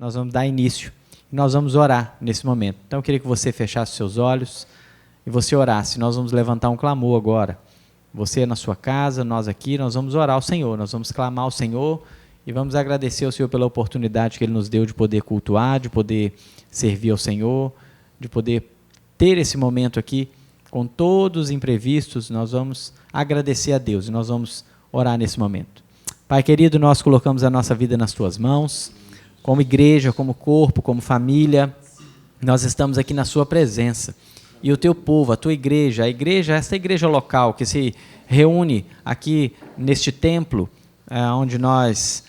nós vamos dar início. E nós vamos orar nesse momento. Então eu queria que você fechasse seus olhos e você orasse. Nós vamos levantar um clamor agora. Você na sua casa, nós aqui, nós vamos orar ao Senhor. Nós vamos clamar ao Senhor e vamos agradecer ao Senhor pela oportunidade que Ele nos deu de poder cultuar, de poder servir ao Senhor, de poder ter esse momento aqui com todos os imprevistos. Nós vamos agradecer a Deus e nós vamos orar nesse momento. Pai querido, nós colocamos a nossa vida nas Tuas mãos, como igreja, como corpo, como família. Nós estamos aqui na Sua presença. E o Teu povo, a Tua igreja, esta igreja local que se reúne aqui neste templo, onde nós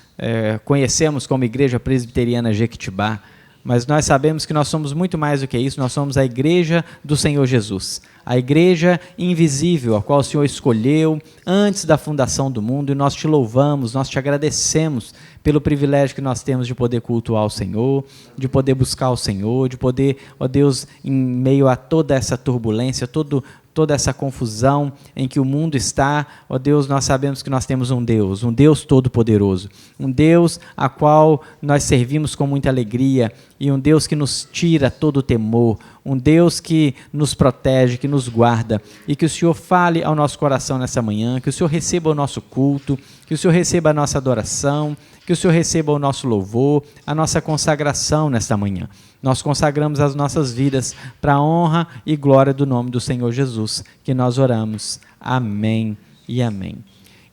conhecemos como Igreja Presbiteriana Jequitibá, mas nós sabemos que nós somos muito mais do que isso. Nós somos a igreja do Senhor Jesus, a igreja invisível, a qual o Senhor escolheu antes da fundação do mundo, e nós te louvamos, nós te agradecemos pelo privilégio que nós temos de poder cultuar o Senhor, de poder buscar o Senhor, de poder, ó Deus, em meio a toda essa turbulência, toda essa confusão em que o mundo está, ó Deus, nós sabemos que nós temos um Deus todo-poderoso, um Deus a qual nós servimos com muita alegria, e um Deus que nos tira todo o temor, um Deus que nos protege, que nos guarda, e que o Senhor fale ao nosso coração nessa manhã, que o Senhor receba o nosso culto, que o Senhor receba a nossa adoração, que o Senhor receba o nosso louvor, a nossa consagração nesta manhã. Nós consagramos as nossas vidas para a honra e glória do nome do Senhor Jesus, que nós oramos. Amém e amém.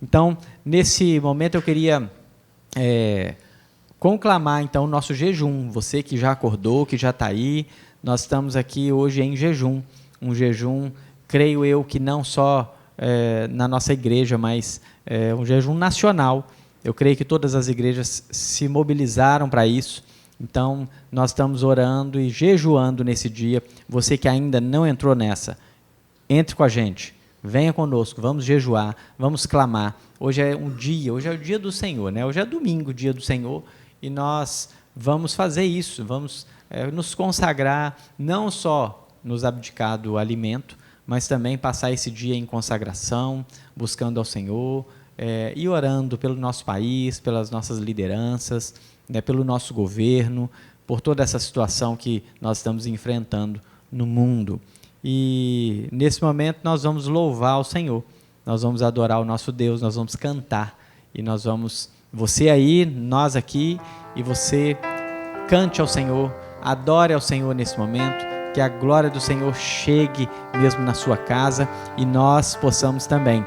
Então, nesse momento eu queria conclamar então o nosso jejum. Você que já acordou, que já está aí, nós estamos aqui hoje em jejum. Um jejum, creio eu, que não só na nossa igreja, mas um jejum nacional. Eu creio que todas as igrejas se mobilizaram para isso. Então, nós estamos orando e jejuando nesse dia. Você que ainda não entrou nessa, entre com a gente, venha conosco, vamos jejuar, vamos clamar. Hoje é o dia do Senhor, né? Hoje é domingo, dia do Senhor, e nós vamos fazer isso, vamos nos consagrar, não só nos abdicar do alimento, mas também passar esse dia em consagração, buscando ao Senhor, e orando pelo nosso país, pelas nossas lideranças, pelo nosso governo, por toda essa situação que nós estamos enfrentando no mundo. E nesse momento nós vamos louvar o Senhor, nós vamos adorar o nosso Deus, nós vamos cantar, e nós vamos, você aí, nós aqui, e você cante ao Senhor, adore ao Senhor nesse momento, que a glória do Senhor chegue mesmo na sua casa, e nós possamos também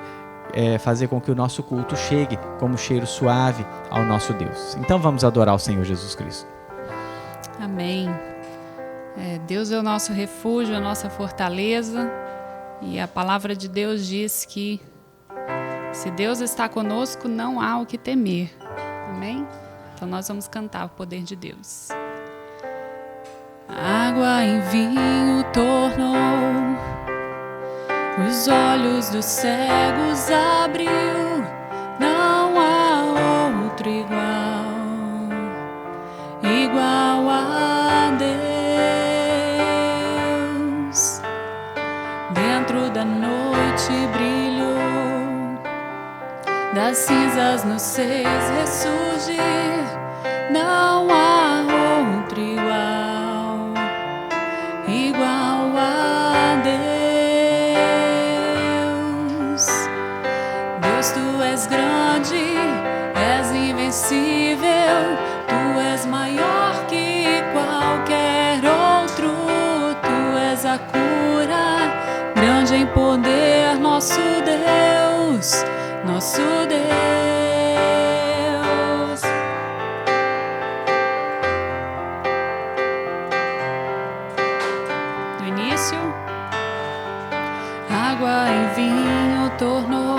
fazer com que o nosso culto chegue como cheiro suave ao nosso Deus. Então vamos adorar o Senhor Jesus Cristo. Amém. Deus é o nosso refúgio, a nossa fortaleza, e a palavra de Deus diz que se Deus está conosco, não há o que temer. Amém? Então nós vamos cantar o poder de Deus. Água em vinho tornou, os olhos dos cegos abriu, não há outro igual a Deus. Dentro da noite brilhou, das cinzas nos fez ressurgir, não há outro igual a Deus. Tu és grande, és invencível, tu és maior que qualquer outro, tu és a cura, grande em poder, nosso Deus, nosso Deus. Do início, água em vinho tornou,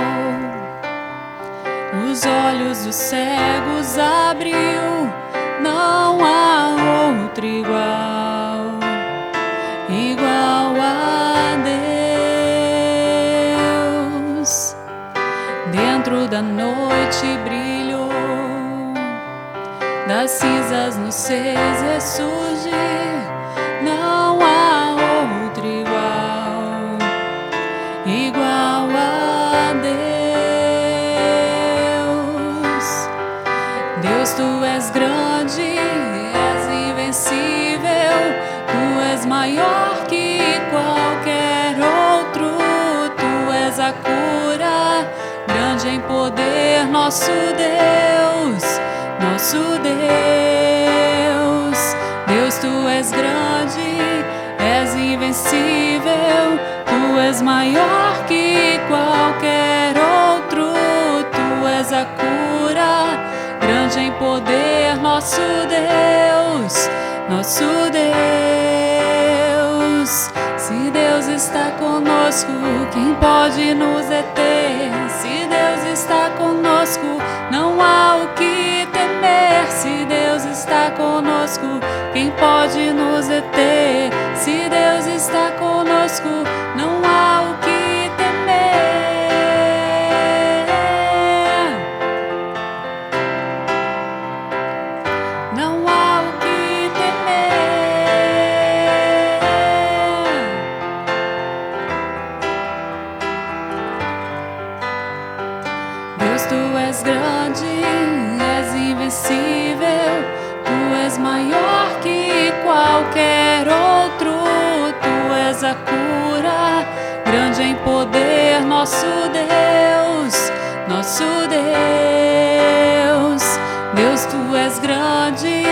os olhos dos cegos abriu, não há outro igual a Deus. Dentro da noite brilhou, das cinzas nos fez ressurgir, não há outro igual a Deus. Deus, tu és grande, és nosso Deus, nosso Deus. Deus, tu és grande, és invencível, tu és maior que qualquer outro, tu és a cura, grande em poder, nosso Deus, nosso Deus. Se Deus está conosco, quem pode nos deter? Se Deus está conosco, não há o que temer. Se Deus está conosco, quem pode nos deter? Se Deus está conosco, não há o que temer. Não há o que temer. Deus, tu és grande, és invencível, tu és maior que qualquer outro, tu és a cura, grande em poder, nosso Deus, nosso Deus. Deus, tu és grande,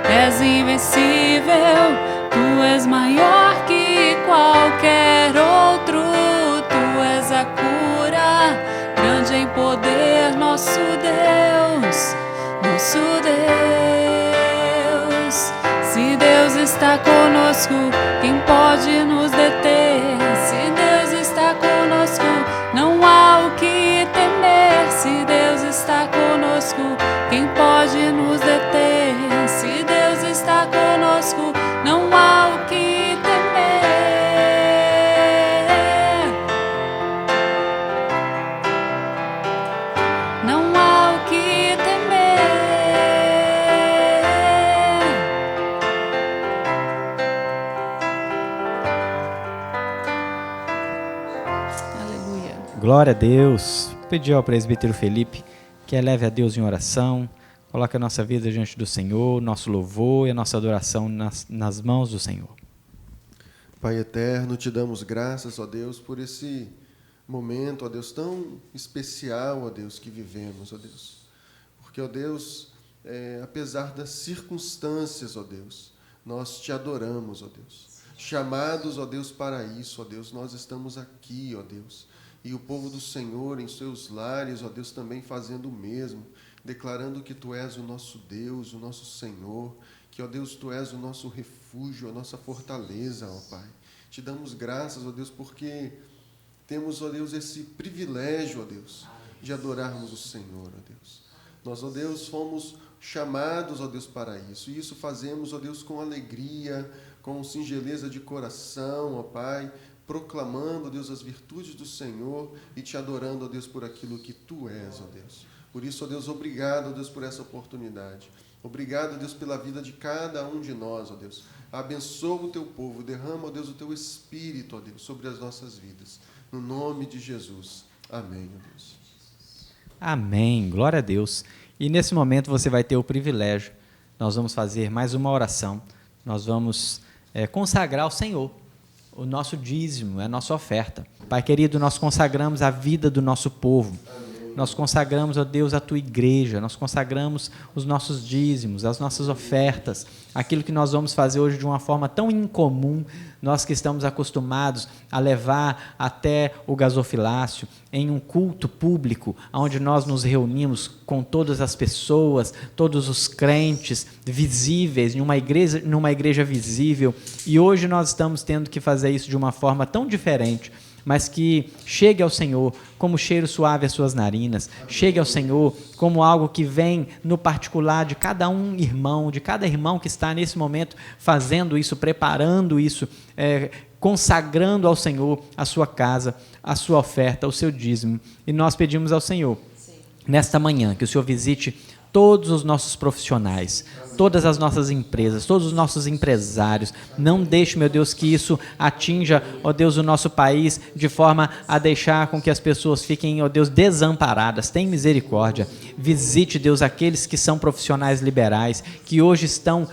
és invencível, tu és maior que qualquer outro, tu és a cura, grande em poder, nosso Deus, nosso Deus. Se Deus está conosco, quem pode nos deter? Se Deus está conosco, não há o que temer. Se Deus está conosco, quem pode nos deter? Se Deus está conosco, não há o que temer. Não há o que temer. Aleluia. Glória a Deus. Vou pedir ao presbítero Felipe que eleve a Deus em oração, coloque a nossa vida diante do Senhor, nosso louvor e a nossa adoração nas mãos do Senhor. Pai eterno, te damos graças, ó Deus, por esse momento, ó Deus, tão especial, ó Deus, que vivemos, ó Deus. Porque, ó Deus, apesar das circunstâncias, ó Deus, nós te adoramos, ó Deus. Chamados, ó Deus, para isso, ó Deus, nós estamos aqui, ó Deus. E o povo do Senhor em seus lares, ó Deus, também fazendo o mesmo, declarando que Tu és o nosso Deus, o nosso Senhor, que, ó Deus, Tu és o nosso refúgio, a nossa fortaleza, ó Pai. Te damos graças, ó Deus, porque temos, ó Deus, esse privilégio, ó Deus, de adorarmos o Senhor, ó Deus. Nós, ó Deus, fomos chamados, ó Deus, para isso. E isso fazemos, ó Deus, com alegria, com singeleza de coração, ó Pai, proclamando, ó Deus, as virtudes do Senhor e te adorando, ó Deus, por aquilo que Tu és, ó Deus. Por isso, ó Deus, obrigado, ó Deus, por essa oportunidade. Obrigado, ó Deus, pela vida de cada um de nós, ó Deus. Abençoa o Teu povo, derrama, ó Deus, o Teu Espírito, ó Deus, sobre as nossas vidas. No nome de Jesus. Amém, ó Deus. Amém. Glória a Deus. E nesse momento você vai ter o privilégio. Nós vamos fazer mais uma oração. Nós vamos consagrar ao Senhor o nosso dízimo, a nossa oferta. Pai querido, nós consagramos a vida do nosso povo. Amém. Nós consagramos, ó Deus, a Tua igreja. Nós consagramos os nossos dízimos, as nossas ofertas, aquilo que nós vamos fazer hoje de uma forma tão incomum, nós que estamos acostumados a levar até o gasofilácio em um culto público, onde nós nos reunimos com todas as pessoas, todos os crentes visíveis, numa igreja visível, e hoje nós estamos tendo que fazer isso de uma forma tão diferente, mas que chegue ao Senhor como cheiro suave às suas narinas, chegue ao Senhor como algo que vem no particular de cada irmão, de cada irmão que está nesse momento fazendo isso, preparando isso, consagrando ao Senhor a sua casa, a sua oferta, o seu dízimo. E nós pedimos ao Senhor, nesta manhã, que o Senhor visite todos os nossos profissionais, todas as nossas empresas, todos os nossos empresários. Não deixe, meu Deus, que isso atinja, ó Deus, o nosso país de forma a deixar com que as pessoas fiquem, ó Deus, desamparadas. Tem misericórdia. Visite, Deus, aqueles que são profissionais liberais, que hoje estão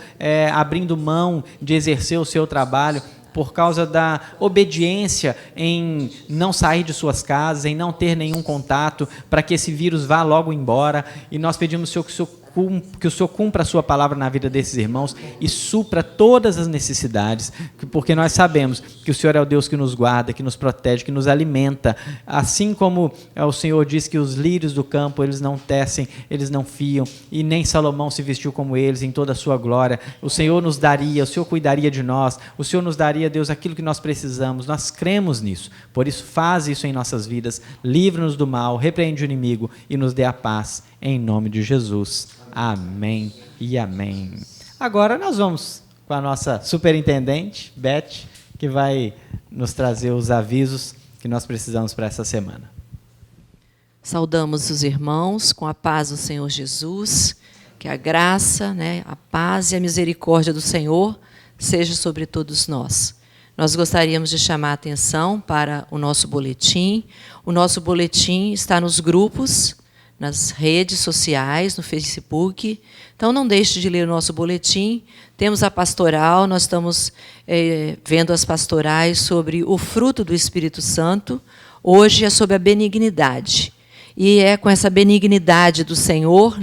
abrindo mão de exercer o seu trabalho por causa da obediência em não sair de suas casas, em não ter nenhum contato, para que esse vírus vá logo embora. E nós pedimos, Senhor, que o Senhor cumpra a sua palavra na vida desses irmãos e supra todas as necessidades, porque nós sabemos que o Senhor é o Deus que nos guarda, que nos protege, que nos alimenta. Assim como o Senhor diz que os lírios do campo, eles não tecem, eles não fiam, e nem Salomão se vestiu como eles em toda a sua glória. O Senhor nos daria, o Senhor cuidaria de nós, o Senhor nos daria, Deus, aquilo que nós precisamos. Nós cremos nisso. Por isso, faz isso em nossas vidas. Livra-nos do mal, repreende o inimigo e nos dê a paz. Em nome de Jesus. Amém e amém. Agora nós vamos com a nossa superintendente, Beth, que vai nos trazer os avisos que nós precisamos para essa semana. Saudamos os irmãos com a paz do Senhor Jesus, que a graça, a paz e a misericórdia do Senhor seja sobre todos nós. Nós gostaríamos de chamar a atenção para o nosso boletim. O nosso boletim está nos grupos, nas redes sociais, no Facebook. Então, não deixe de ler o nosso boletim. Temos a pastoral, nós estamos vendo as pastorais sobre o fruto do Espírito Santo. Hoje é sobre a benignidade. E é com essa benignidade do Senhor,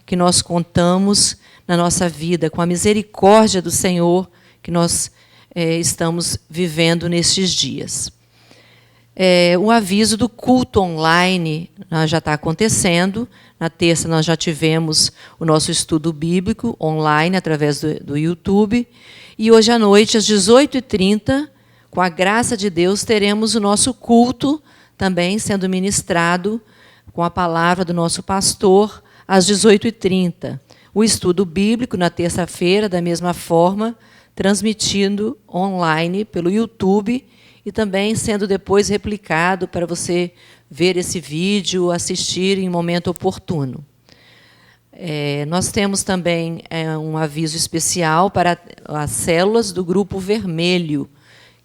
que nós contamos na nossa vida, com a misericórdia do Senhor que nós estamos vivendo nestes dias. O aviso do culto online já está acontecendo. Na terça nós já tivemos o nosso estudo bíblico online através do YouTube. E hoje à noite, às 18h30, com a graça de Deus, teremos o nosso culto também sendo ministrado com a palavra do nosso pastor às 18h30. O estudo bíblico na terça-feira, da mesma forma, transmitindo online pelo YouTube e também sendo depois replicado para você ver esse vídeo, assistir em momento oportuno. Nós temos também um aviso especial para as células do Grupo Vermelho,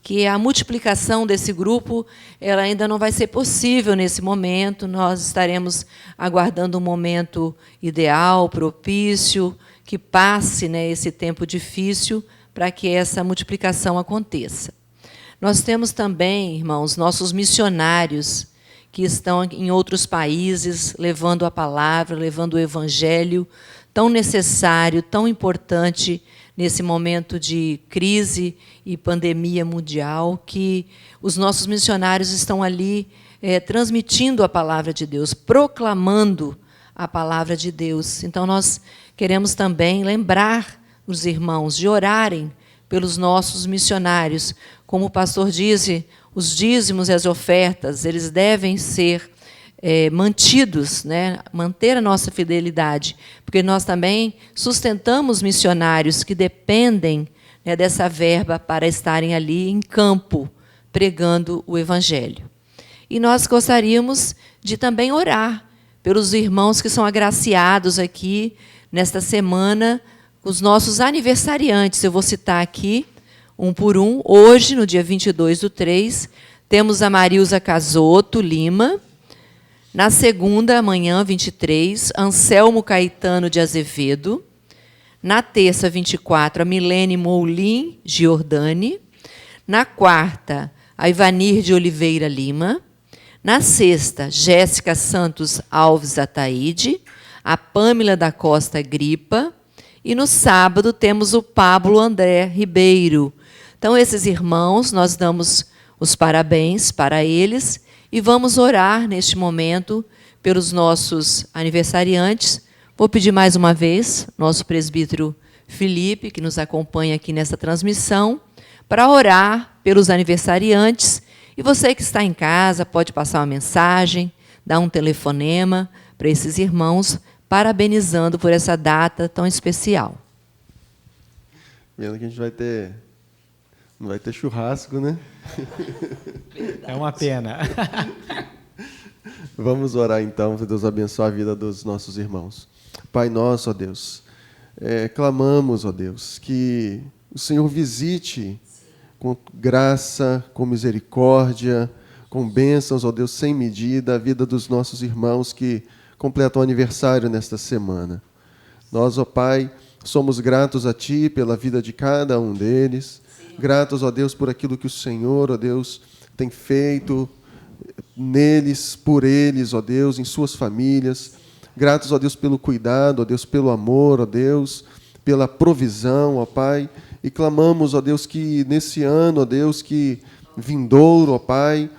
que a multiplicação desse grupo ela ainda não vai ser possível nesse momento. Nós estaremos aguardando um momento ideal, propício, que passe esse tempo difícil para que essa multiplicação aconteça. Nós temos também, irmãos, nossos missionários que estão em outros países levando a palavra, levando o evangelho, tão necessário, tão importante nesse momento de crise e pandemia mundial, que os nossos missionários estão ali transmitindo a palavra de Deus, proclamando a palavra de Deus. Então, nós queremos também lembrar os irmãos de orarem pelos nossos missionários. Como o pastor disse, os dízimos e as ofertas, eles devem ser mantidos, manter a nossa fidelidade, porque nós também sustentamos missionários que dependem dessa verba para estarem ali em campo, pregando o Evangelho. E nós gostaríamos de também orar pelos irmãos que são agraciados aqui nesta semana, os nossos aniversariantes. Eu vou citar aqui, um por um. Hoje, no dia 22/3, temos a Marilza Casotto Lima. Na segunda, amanhã, 23, Anselmo Caetano de Azevedo. Na terça, 24, a Milene Moulin Giordani. Na quarta, a Ivanir de Oliveira Lima. Na sexta, Jéssica Santos Alves Ataíde. A Pâmela da Costa Gripa. E no sábado, temos o Pablo André Ribeiro. Então, esses irmãos, nós damos os parabéns para eles e vamos orar neste momento pelos nossos aniversariantes. Vou pedir mais uma vez, nosso presbítero Felipe, que nos acompanha aqui nessa transmissão, para orar pelos aniversariantes. E você que está em casa pode passar uma mensagem, dar um telefonema para esses irmãos, parabenizando por essa data tão especial. Vendo que a gente não vai ter churrasco, né? É uma pena. Vamos orar então, que Deus abençoe a vida dos nossos irmãos. Pai nosso, ó Deus, clamamos, ó Deus, que o Senhor visite com graça, com misericórdia, com bênçãos, ó Deus, sem medida, a vida dos nossos irmãos que completam o aniversário nesta semana. Nós, ó Pai, somos gratos a Ti pela vida de cada um deles. Gratos, ó Deus, por aquilo que o Senhor, ó Deus, tem feito neles, por eles, ó Deus, em suas famílias. Gratos, ó Deus, pelo cuidado, ó Deus, pelo amor, ó Deus, pela provisão, ó Pai. E clamamos, ó Deus, que nesse ano, ó Deus, que vindouro, ó Pai,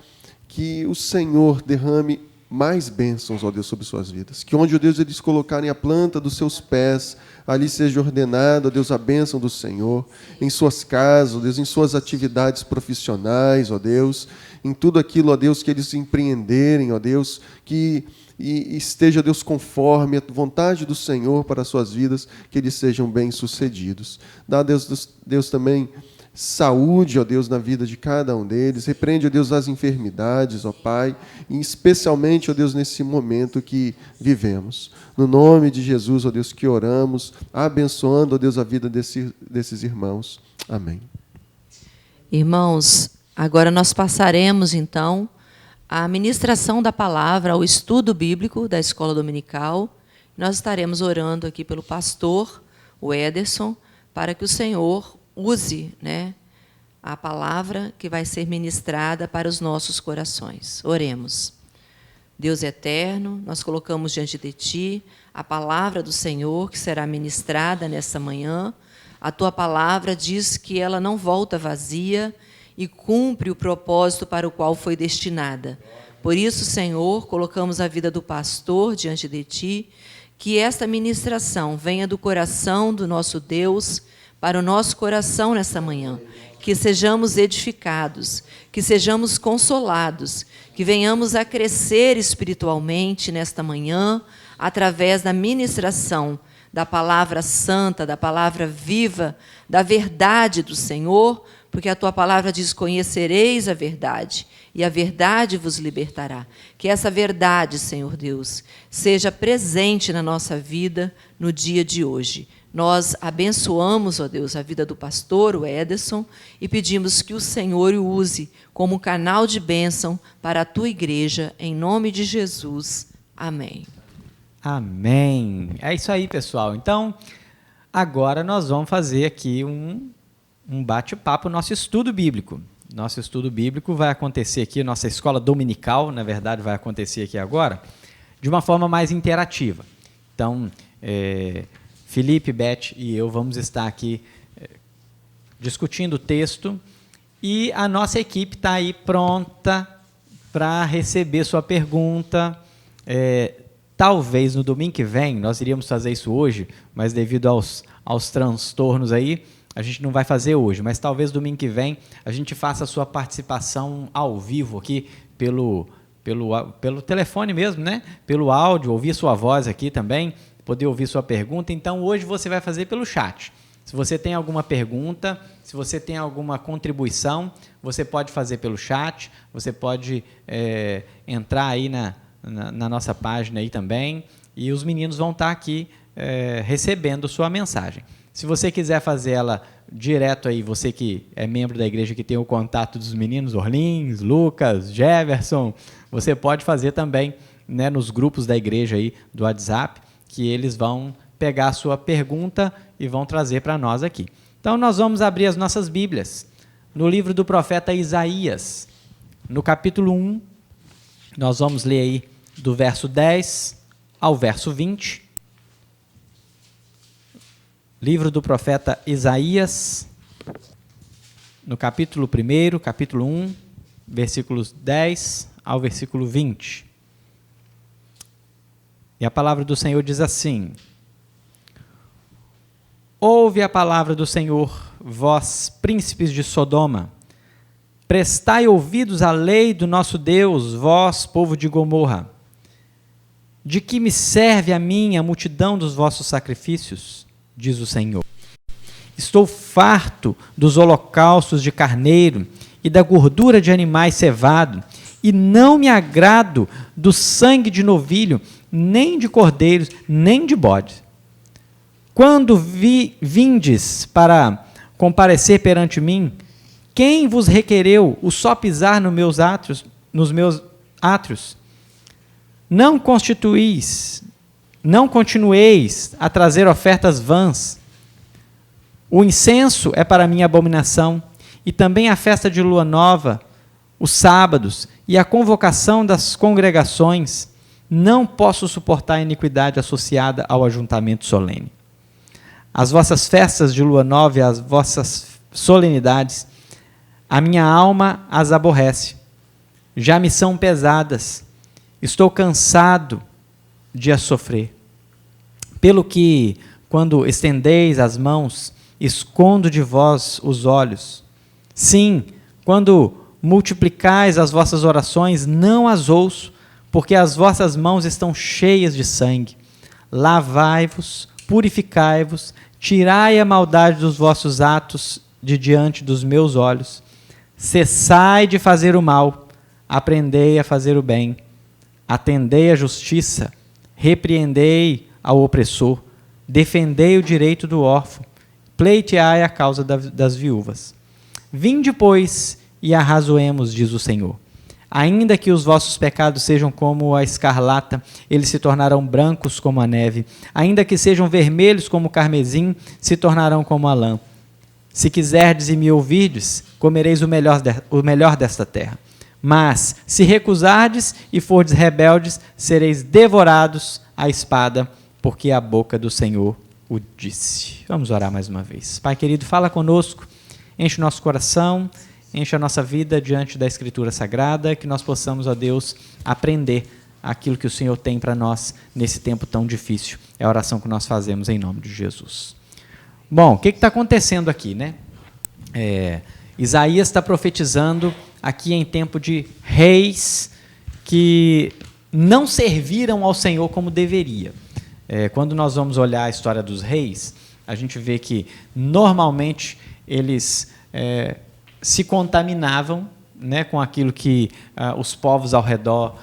que o Senhor derrame mais bênçãos, ó Deus, sobre suas vidas. Que onde, ó Deus, eles colocarem a planta dos seus pés, ali seja ordenada, ó Deus, a bênção do Senhor, em suas casas, ó Deus, em suas atividades profissionais, ó Deus, em tudo aquilo, ó Deus, que eles empreenderem, ó Deus, que esteja, Deus, conforme a vontade do Senhor para as suas vidas, que eles sejam bem-sucedidos. Dá, Deus, também saúde, ó Deus, na vida de cada um deles. Repreende, ó Deus, as enfermidades, ó Pai, e especialmente, ó Deus, nesse momento que vivemos. No nome de Jesus, ó Deus, que oramos, abençoando, ó Deus, a vida desses irmãos. Amém. Irmãos, agora nós passaremos, então, a ministração da palavra, ao estudo bíblico da escola dominical. Nós estaremos orando aqui pelo pastor, o Ederson, para que o Senhor use, a palavra que vai ser ministrada para os nossos corações. Oremos. Deus eterno, nós colocamos diante de Ti a palavra do Senhor que será ministrada nessa manhã. A Tua palavra diz que ela não volta vazia e cumpre o propósito para o qual foi destinada. Por isso, Senhor, colocamos a vida do pastor diante de Ti, que esta ministração venha do coração do nosso Deus para o nosso coração nessa manhã, que sejamos edificados, que sejamos consolados, que venhamos a crescer espiritualmente nesta manhã, através da ministração da palavra santa, da palavra viva, da verdade do Senhor, porque a Tua palavra diz: conhecereis a verdade, e a verdade vos libertará. Que essa verdade, Senhor Deus, seja presente na nossa vida no dia de hoje. Nós abençoamos, ó Deus, a vida do pastor, o Ederson, e pedimos que o Senhor o use como canal de bênção para a Tua igreja, em nome de Jesus. Amém. Amém. É isso aí, pessoal. Então, agora nós vamos fazer aqui um bate-papo, nosso estudo bíblico. Nosso estudo bíblico vai acontecer aqui, nossa escola dominical, na verdade, vai acontecer aqui agora, de uma forma mais interativa. Então, Felipe, Beth e eu vamos estar aqui discutindo o texto e a nossa equipe está aí pronta para receber sua pergunta. Talvez no domingo que vem, nós iríamos fazer isso hoje, mas devido aos transtornos aí, a gente não vai fazer hoje, mas talvez domingo que vem a gente faça a sua participação ao vivo aqui pelo telefone mesmo, pelo áudio, ouvir sua voz aqui também, poder ouvir sua pergunta. Então, hoje você vai fazer pelo chat. Se você tem alguma pergunta, se você tem alguma contribuição, você pode fazer pelo chat, você pode entrar aí na nossa página aí também, e os meninos vão estar aqui recebendo sua mensagem. Se você quiser fazer ela direto aí, você que é membro da igreja, que tem o contato dos meninos, Orlins, Lucas, Jefferson, você pode fazer também nos grupos da igreja aí do WhatsApp, que eles vão pegar a sua pergunta e vão trazer para nós aqui. Então, nós vamos abrir as nossas Bíblias no livro do profeta Isaías, no capítulo 1, nós vamos ler aí do verso 10 ao verso 20. Livro do profeta Isaías, no capítulo 1, capítulo 1, versículos 10 ao versículo 20. E a palavra do Senhor diz assim: Ouve a palavra do Senhor, vós, príncipes de Sodoma. Prestai ouvidos à lei do nosso Deus, vós, povo de Gomorra. De que me serve a mim a multidão dos vossos sacrifícios? Diz o Senhor. Estou farto dos holocaustos de carneiro e da gordura de animais cevado, e não me agrado do sangue de novilho, nem de cordeiros, nem de bodes. Quando vindes para comparecer perante mim, quem vos requereu o só pisar nos meus átrios? Não continueis a trazer ofertas vãs. O incenso é para mim abominação, e também a festa de lua nova, os sábados e a convocação das congregações, não posso suportar a iniquidade associada ao ajuntamento solene. As vossas festas de lua nova e as vossas solenidades, a minha alma as aborrece. Já me são pesadas. Estou cansado de as sofrer. Pelo que, quando estendeis as mãos, escondo de vós os olhos. Sim, quando multiplicais as vossas orações, não as ouço, porque as vossas mãos estão cheias de sangue. Lavai-vos, purificai-vos, tirai a maldade dos vossos atos de diante dos meus olhos. Cessai de fazer o mal, aprendei a fazer o bem. Atendei à justiça, repreendei ao opressor, defendei o direito do órfão, pleiteai a causa das viúvas. Vinde, pois, e arrazoemos, diz o Senhor. Ainda que os vossos pecados sejam como a escarlata, eles se tornarão brancos como a neve. Ainda que sejam vermelhos como o carmesim, se tornarão como a lã. Se quiserdes e me ouvirdes, comereis o melhor desta terra. Mas, se recusardes e fordes rebeldes, sereis devorados à espada, porque a boca do Senhor o disse. Vamos orar mais uma vez. Pai querido, fala conosco, enche o nosso coração, enche a nossa vida diante da Escritura Sagrada, que nós possamos, ó Deus, aprender aquilo que o Senhor tem para nós nesse tempo tão difícil. É a oração que nós fazemos em nome de Jesus. Bom, o que está acontecendo aqui, né? Isaías está profetizando aqui em tempo de reis que não serviram ao Senhor como deveria. Quando nós vamos olhar a história dos reis, a gente vê que normalmente eles se contaminavam, né, com aquilo que os povos ao redor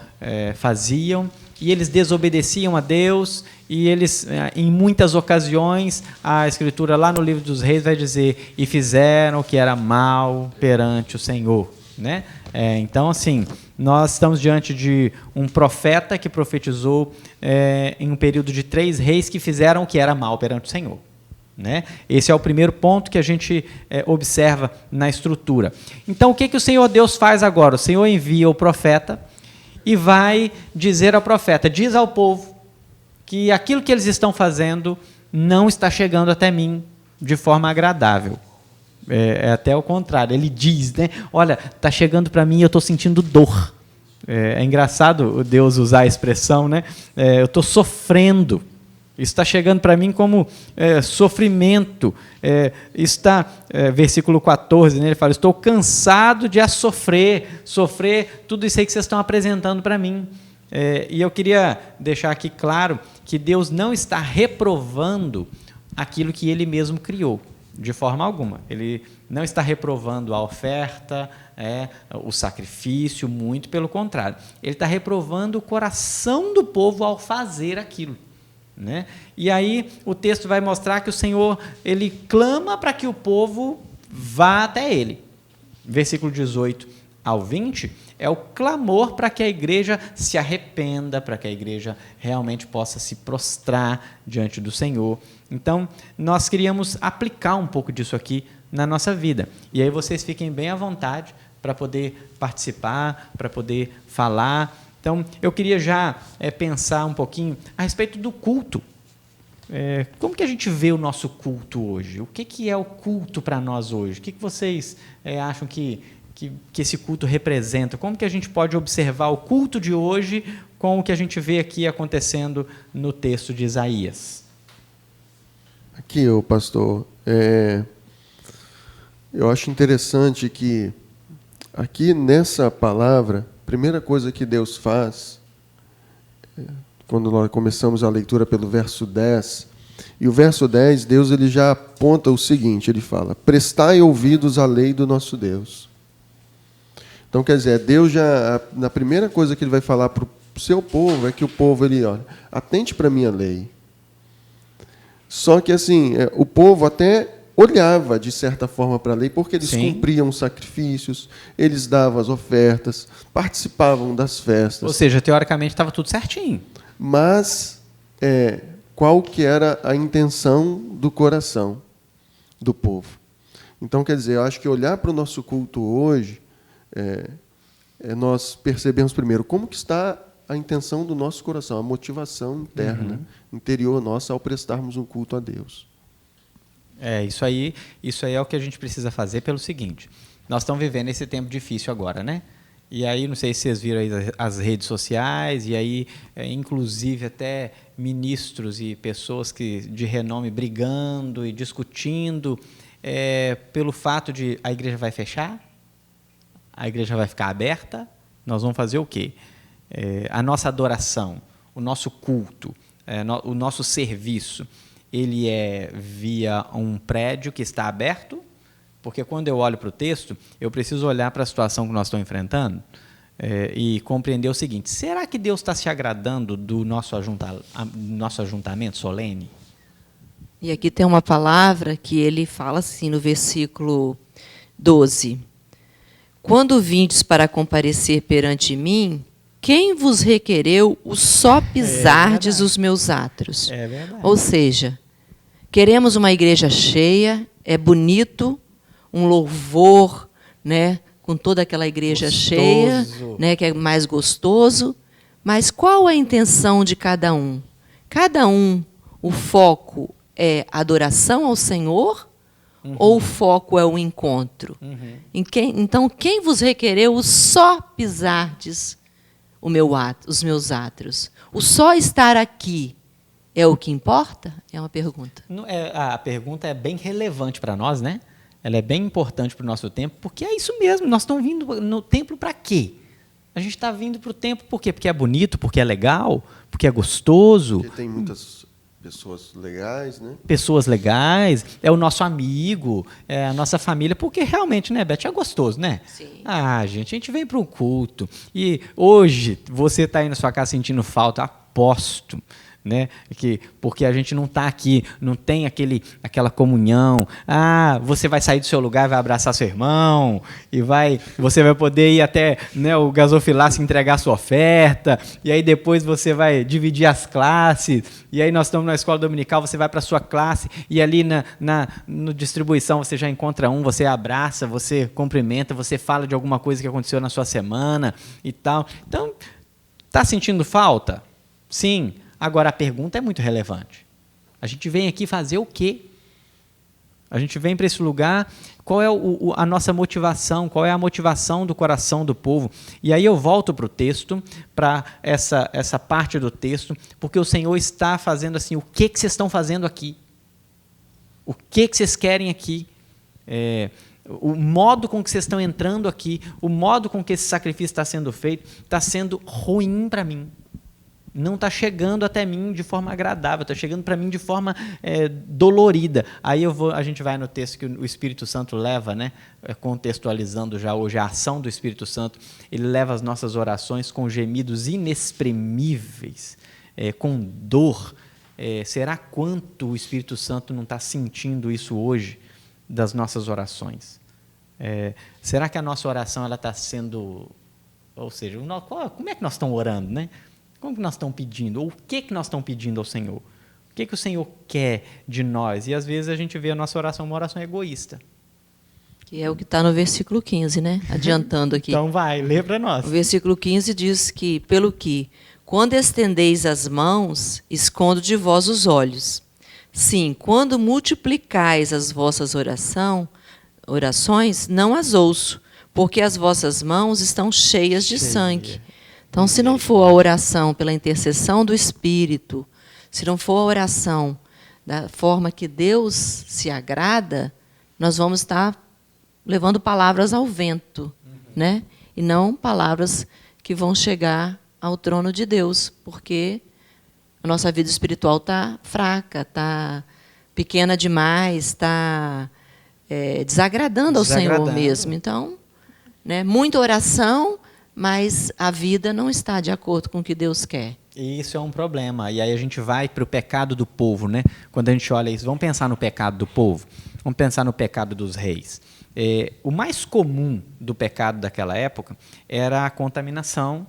faziam, e eles desobedeciam a Deus, e eles, em muitas ocasiões, a Escritura lá no livro dos Reis vai dizer, e fizeram o que era mal perante o Senhor. Né? Então, assim, nós estamos diante de um profeta que profetizou em um período de 3 reis que fizeram o que era mal perante o Senhor. Né? Esse é o primeiro ponto que a gente observa na estrutura. Então, o que o Senhor Deus faz agora? O Senhor envia o profeta e vai dizer ao profeta, diz ao povo que aquilo que eles estão fazendo não está chegando até mim de forma agradável. É até o contrário, ele diz, né? Olha, está chegando para mim e eu estou sentindo dor. É engraçado Deus usar a expressão, né? Eu estou sofrendo. Isso está chegando para mim como sofrimento. Versículo 14, né? Ele fala, estou cansado de sofrer tudo isso aí que vocês estão apresentando para mim. E eu queria deixar aqui claro que Deus não está reprovando aquilo que Ele mesmo criou, de forma alguma. Ele não está reprovando a oferta, o sacrifício, muito pelo contrário. Ele está reprovando o coração do povo ao fazer aquilo. Né? E aí o texto vai mostrar que o Senhor ele clama para que o povo vá até Ele. Versículo 18 ao 20 é o clamor para que a igreja se arrependa, para que a igreja realmente possa se prostrar diante do Senhor. Então, nós queríamos aplicar um pouco disso aqui na nossa vida. E aí vocês fiquem bem à vontade para poder participar, para poder falar. Então, eu queria já pensar um pouquinho a respeito do culto. Como que a gente vê o nosso culto hoje? O que é o culto para nós hoje? O que vocês acham que esse culto representa? Como que a gente pode observar o culto de hoje com o que a gente vê aqui acontecendo no texto de Isaías? Aqui, pastor, eu acho interessante que aqui nessa palavra, a primeira coisa que Deus faz, quando nós começamos a leitura pelo verso 10, e o verso 10, Deus ele já aponta o seguinte, ele fala, prestai ouvidos à lei do nosso Deus. Então, quer dizer, Deus já, na primeira coisa que ele vai falar para o seu povo, é que o povo, ele, olha, atente para a minha lei. Só que, assim, o povo até olhava, de certa forma, para a lei, porque eles cumpriam os sacrifícios, eles davam as ofertas, participavam das festas. Ou seja, teoricamente estava tudo certinho. Mas qual que era a intenção do coração do povo? Então, quer dizer, eu acho que olhar para o nosso culto hoje, nós percebemos primeiro como que está a intenção do nosso coração, a motivação interna, interior nossa ao prestarmos um culto a Deus. Isso aí é o que a gente precisa fazer pelo seguinte, nós estamos vivendo esse tempo difícil agora, né? E aí, não sei se vocês viram aí as redes sociais, e aí, inclusive, até ministros e pessoas de renome brigando e discutindo pelo fato de a igreja vai fechar, a igreja vai ficar aberta, nós vamos fazer o quê? A nossa adoração, o nosso culto, o nosso serviço, ele é via um prédio que está aberto, porque quando eu olho para o texto, eu preciso olhar para a situação que nós estamos enfrentando e compreender o seguinte, será que Deus está se agradando do nosso ajuntamento solene? E aqui tem uma palavra que ele fala assim no versículo 12. Quando vindes para comparecer perante mim, quem vos requereu o só pisardes os meus átrios? É verdade. Ou seja, queremos uma igreja cheia, é bonito, um louvor, né, com toda aquela igreja cheia, né, que é mais gostoso, mas qual a intenção de cada um? Cada um, o foco é adoração ao Senhor ou o foco é o encontro? Então, quem vos requereu o só pisardes os meus átrios? O só estar aqui é o que importa? É uma pergunta. A pergunta é bem relevante para nós, né? Ela é bem importante para o nosso tempo, porque é isso mesmo, nós estamos vindo no templo para quê? A gente está vindo para o templo por quê? Porque é bonito, porque é legal, porque é gostoso. Porque tem muitas pessoas legais, né? Pessoas legais, é o nosso amigo, é a nossa família, porque realmente, né, Beth, é gostoso, né? Sim. A gente vem para o culto, e hoje você está aí na sua casa sentindo falta, aposto, né? Porque a gente não está aqui, não tem aquela comunhão. Você vai sair do seu lugar, vai abraçar seu irmão e você vai poder ir até, né, o gasofilácio entregar a sua oferta, e aí depois você vai dividir as classes, e aí nós estamos na escola dominical, você vai para a sua classe e ali no distribuição você já encontra você abraça, você cumprimenta, você fala de alguma coisa que aconteceu na sua semana e tal. Então, está sentindo falta? Sim. Agora, a pergunta é muito relevante. A gente vem aqui fazer o quê? A gente vem para esse lugar, qual é a nossa motivação, qual é a motivação do coração do povo? E aí eu volto para o texto, para essa parte do texto, porque o Senhor está fazendo assim, o que vocês estão fazendo aqui? O que vocês querem aqui? O modo com que vocês estão entrando aqui, o modo com que esse sacrifício está sendo feito, está sendo ruim para mim. Não está chegando até mim de forma agradável, está chegando para mim de forma dolorida. Aí a gente vai no texto que o Espírito Santo leva, né, contextualizando já hoje a ação do Espírito Santo, ele leva as nossas orações com gemidos inexprimíveis, com dor. Será quanto o Espírito Santo não está sentindo isso hoje das nossas orações? Será que a nossa oração está sendo... Ou seja, como é que nós estamos orando, né? Como que nós estamos pedindo? Ou o que nós estamos pedindo ao Senhor? O que o Senhor quer de nós? E às vezes a gente vê a nossa oração uma oração egoísta. Que é o que está no versículo 15, né? Adiantando aqui. Então vai, lê para nós. O versículo 15 diz que, pelo que, quando estendeis as mãos, escondo de vós os olhos. Sim, quando multiplicais as vossas orações, não as ouço, porque as vossas mãos estão cheias de sangue. Então, se não for a oração pela intercessão do Espírito, se não for a oração da forma que Deus se agrada, nós vamos estar levando palavras ao vento, né? E não palavras que vão chegar ao trono de Deus, porque a nossa vida espiritual está fraca, está pequena demais, está desagradando ao Senhor mesmo. Então, né, muita oração, mas a vida não está de acordo com o que Deus quer. E isso é um problema. E aí a gente vai para o pecado do povo, né? Quando a gente olha isso, vamos pensar no pecado do povo, vamos pensar no pecado dos reis. O mais comum do pecado daquela época era a contaminação,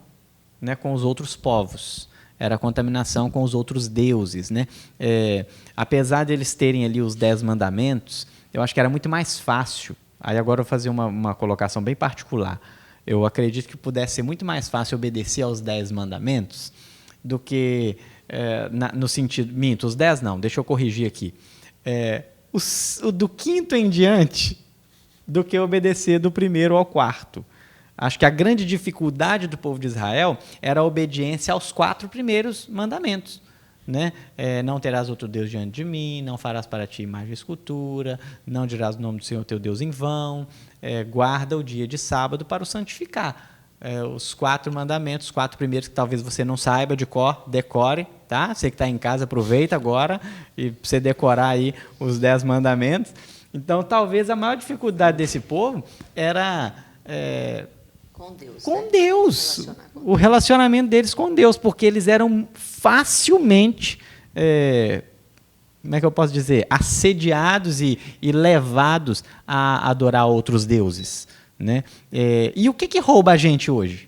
né, com os outros povos. era a contaminação com os outros deuses, né? Apesar de eles terem ali os 10 mandamentos, eu acho que era muito mais fácil. Aí agora eu vou fazer uma colocação bem particular. Eu acredito que pudesse ser muito mais fácil obedecer aos 10 mandamentos do que, no sentido... Minto, os 10 não, deixa eu corrigir aqui. O do 5º em diante, do que obedecer do 1º ao 4º. Acho que a grande dificuldade do povo de Israel era a obediência aos 4 primeiros mandamentos. Né? Não terás outro Deus diante de mim, não farás para ti imagem e escultura, não dirás o nome do Senhor teu Deus em vão, guarda o dia de sábado para o santificar. Os 4 mandamentos, os 4 primeiros que talvez você não saiba de cor, decore, tá? Você que está em casa, aproveita agora e você decorar aí os 10 mandamentos. Então, talvez a maior dificuldade desse povo era com Deus, o relacionamento deles com Deus, porque eles eram facilmente, como é que eu posso dizer, assediados e levados a adorar outros deuses. Né? E o que rouba a gente hoje?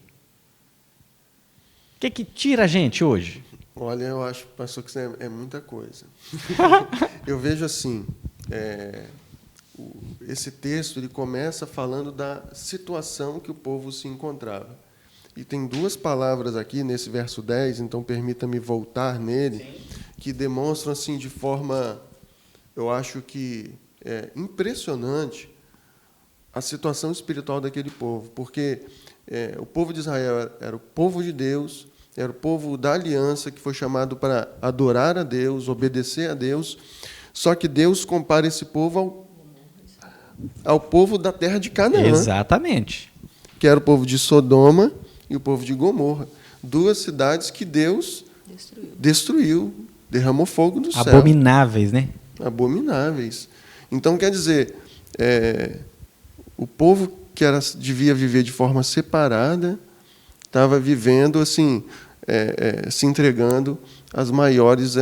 O que tira a gente hoje? Olha, eu acho, pastor, que isso é muita coisa. Eu vejo assim, esse texto ele começa falando da situação que o povo se encontrava. E tem 2 palavras aqui nesse verso 10, então permita-me voltar nele, sim, que demonstram assim de forma, eu acho que impressionante, a situação espiritual daquele povo, porque o povo de Israel era o povo de Deus, era o povo da aliança que foi chamado para adorar a Deus, obedecer a Deus, só que Deus compara esse povo ao povo da terra de Canaã. Exatamente. Que era o povo de Sodoma e o povo de Gomorra. 2 cidades que Deus destruiu, derramou fogo do céu. Abomináveis, né? Abomináveis. Então, quer dizer, o povo que devia viver de forma separada estava vivendo assim, se entregando aos maiores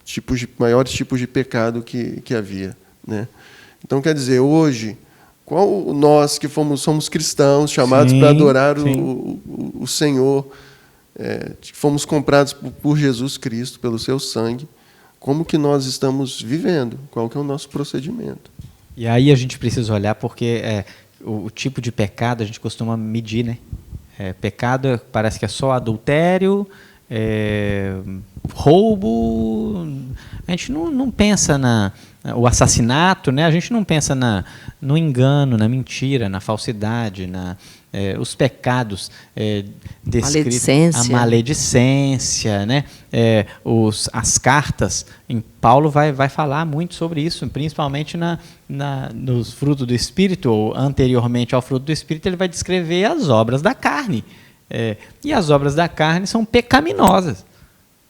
tipos de pecado que havia, né? Então, quer dizer, hoje, qual nós que somos cristãos, chamados para adorar o Senhor, que fomos comprados por Jesus Cristo, pelo seu sangue, como que nós estamos vivendo? Qual que é o nosso procedimento? E aí a gente precisa olhar, porque o tipo de pecado a gente costuma medir, né? Pecado parece que é só adultério, roubo. A gente não pensa o assassinato, né? A gente não pensa no engano, na mentira, na falsidade, os pecados descritos, a maledicência, né? As cartas, Paulo vai falar muito sobre isso, principalmente nos frutos do Espírito, ou anteriormente ao fruto do Espírito, ele vai descrever as obras da carne. E as obras da carne são pecaminosas.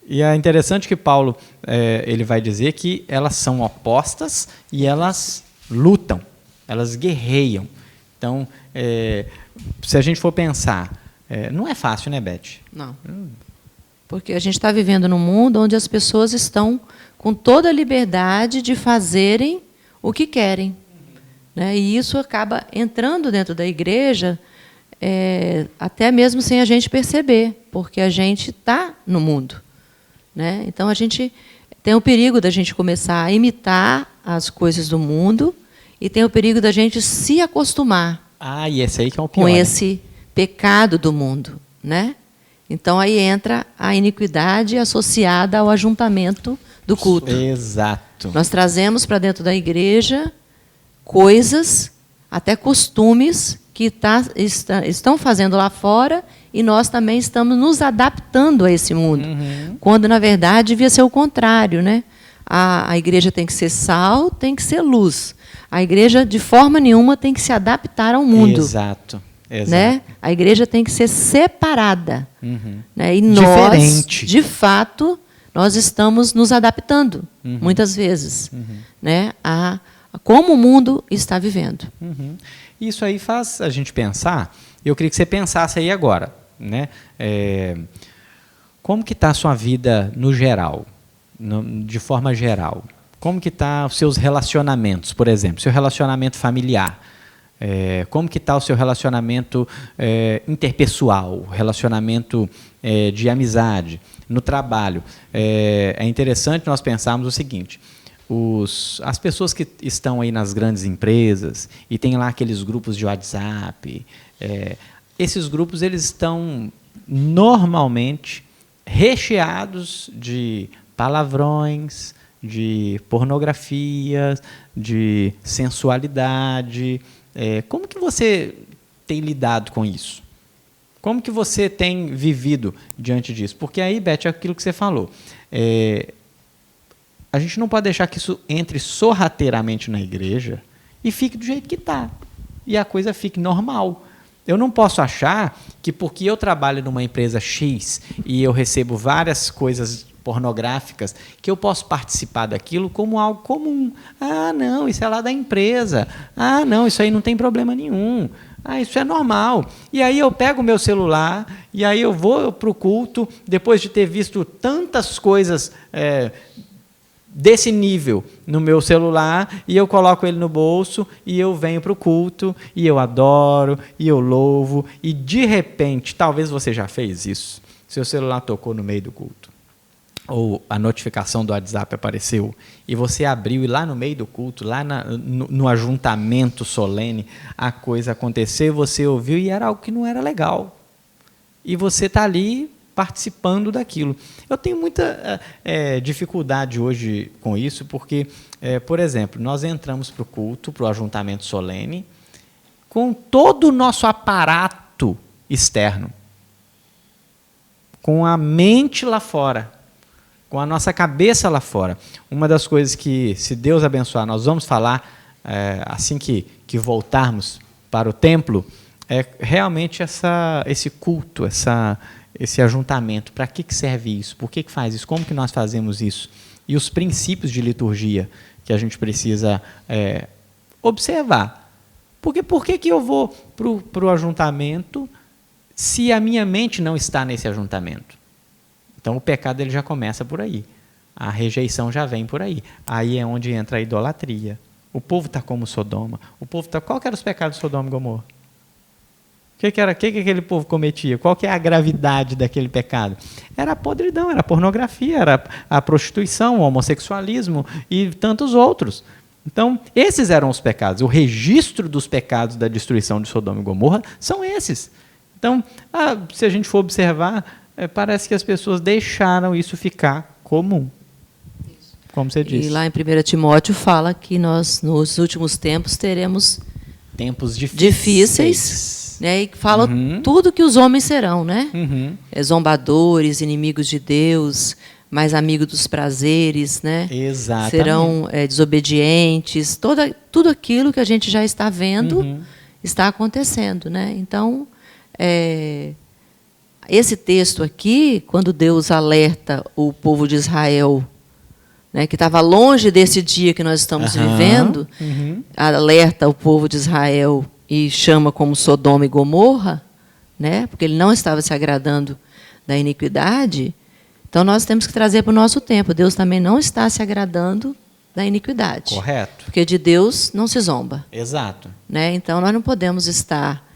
E é interessante que Paulo ele vai dizer que elas são opostas e elas lutam, elas guerreiam. Então, se a gente for pensar, não é fácil, né, Beth? Não. Porque a gente está vivendo num mundo onde as pessoas estão com toda a liberdade de fazerem o que querem. Né? E isso acaba entrando dentro da igreja, até mesmo sem a gente perceber, porque a gente está no mundo. Né? Então, a gente tem o perigo da gente começar a imitar as coisas do mundo e tem o perigo da gente se acostumar e esse aí que é o pior, com esse pecado do mundo. Né? Então, aí entra a iniquidade associada ao ajuntamento do culto. Exato. Nós trazemos para dentro da igreja coisas, até costumes, que estão fazendo lá fora, e nós também estamos nos adaptando a esse mundo. Quando, na verdade, devia ser o contrário. Né? A igreja tem que ser sal, tem que ser luz. A igreja, de forma nenhuma, tem que se adaptar ao mundo. Exato. Né? A igreja tem que ser separada. Né? E diferente. Nós, de fato, nós estamos nos adaptando, muitas vezes, né? a como o mundo está vivendo. Isso aí faz a gente pensar. Eu queria que você pensasse aí agora, né? Como que está a sua vida no geral, de forma geral? Como que está os seus relacionamentos, por exemplo, seu relacionamento familiar? Como que está o seu relacionamento interpessoal, relacionamento de amizade, no trabalho? É interessante nós pensarmos o seguinte: as pessoas que estão aí nas grandes empresas e tem lá aqueles grupos de WhatsApp, esses grupos eles estão normalmente recheados de palavrões, de pornografia, de sensualidade. Como que você tem lidado com isso? Como que você tem vivido diante disso? Porque aí, Beth, é aquilo que você falou. A gente não pode deixar que isso entre sorrateiramente na igreja e fique do jeito que está. E a coisa fique normal. Eu não posso achar que porque eu trabalho numa empresa X e eu recebo várias coisas pornográficas, que eu posso participar daquilo como algo comum. Ah, não, isso é lá da empresa. Ah, não, isso aí não tem problema nenhum. Ah, isso é normal. E aí eu pego o meu celular e aí eu vou para o culto, depois de ter visto tantas coisas desse nível no meu celular, e eu coloco ele no bolso e eu venho para o culto e eu adoro e eu louvo, e de repente, talvez você já fez isso, seu celular tocou no meio do culto, ou a notificação do WhatsApp apareceu, e você abriu, e lá no meio do culto, lá no ajuntamento solene, a coisa aconteceu, você ouviu, e era algo que não era legal. E você está ali participando daquilo. Eu tenho muita dificuldade hoje com isso, porque, por exemplo, nós entramos para o culto, para o ajuntamento solene, com todo o nosso aparato externo, com a mente lá fora, com a nossa cabeça lá fora. Uma das coisas que, se Deus abençoar, nós vamos falar assim que voltarmos para o templo, é realmente esse culto, esse ajuntamento. Para que serve isso? Por que faz isso? Como que nós fazemos isso? E os princípios de liturgia que a gente precisa observar. Porque por que eu vou para o ajuntamento se a minha mente não está nesse ajuntamento? Então, o pecado ele já começa por aí. A rejeição já vem por aí. Aí é onde entra a idolatria. O povo está como Sodoma. Qual que eram os pecados de Sodoma e Gomorra? O que aquele povo cometia? Qual que é a gravidade daquele pecado? Era a podridão, era a pornografia, era a prostituição, o homossexualismo e tantos outros. Então, esses eram os pecados. O registro dos pecados da destruição de Sodoma e Gomorra são esses. Então, se a gente for observar, parece que as pessoas deixaram isso ficar comum, como você disse. E lá em 1 Timóteo fala que nós, nos últimos tempos, teremos tempos difíceis, né? E fala tudo que os homens serão, né? Zombadores, inimigos de Deus, mais amigos dos prazeres, né? Exatamente. Serão desobedientes, tudo aquilo que a gente já está vendo está acontecendo, né? Então, esse texto aqui, quando Deus alerta o povo de Israel, né, que estava longe desse dia que nós estamos vivendo, alerta o povo de Israel e chama como Sodoma e Gomorra, né, porque ele não estava se agradando da iniquidade. Então, nós temos que trazer para o nosso tempo. Deus também não está se agradando da iniquidade. Correto. Porque de Deus não se zomba. Exato. Né? Então, nós não podemos estar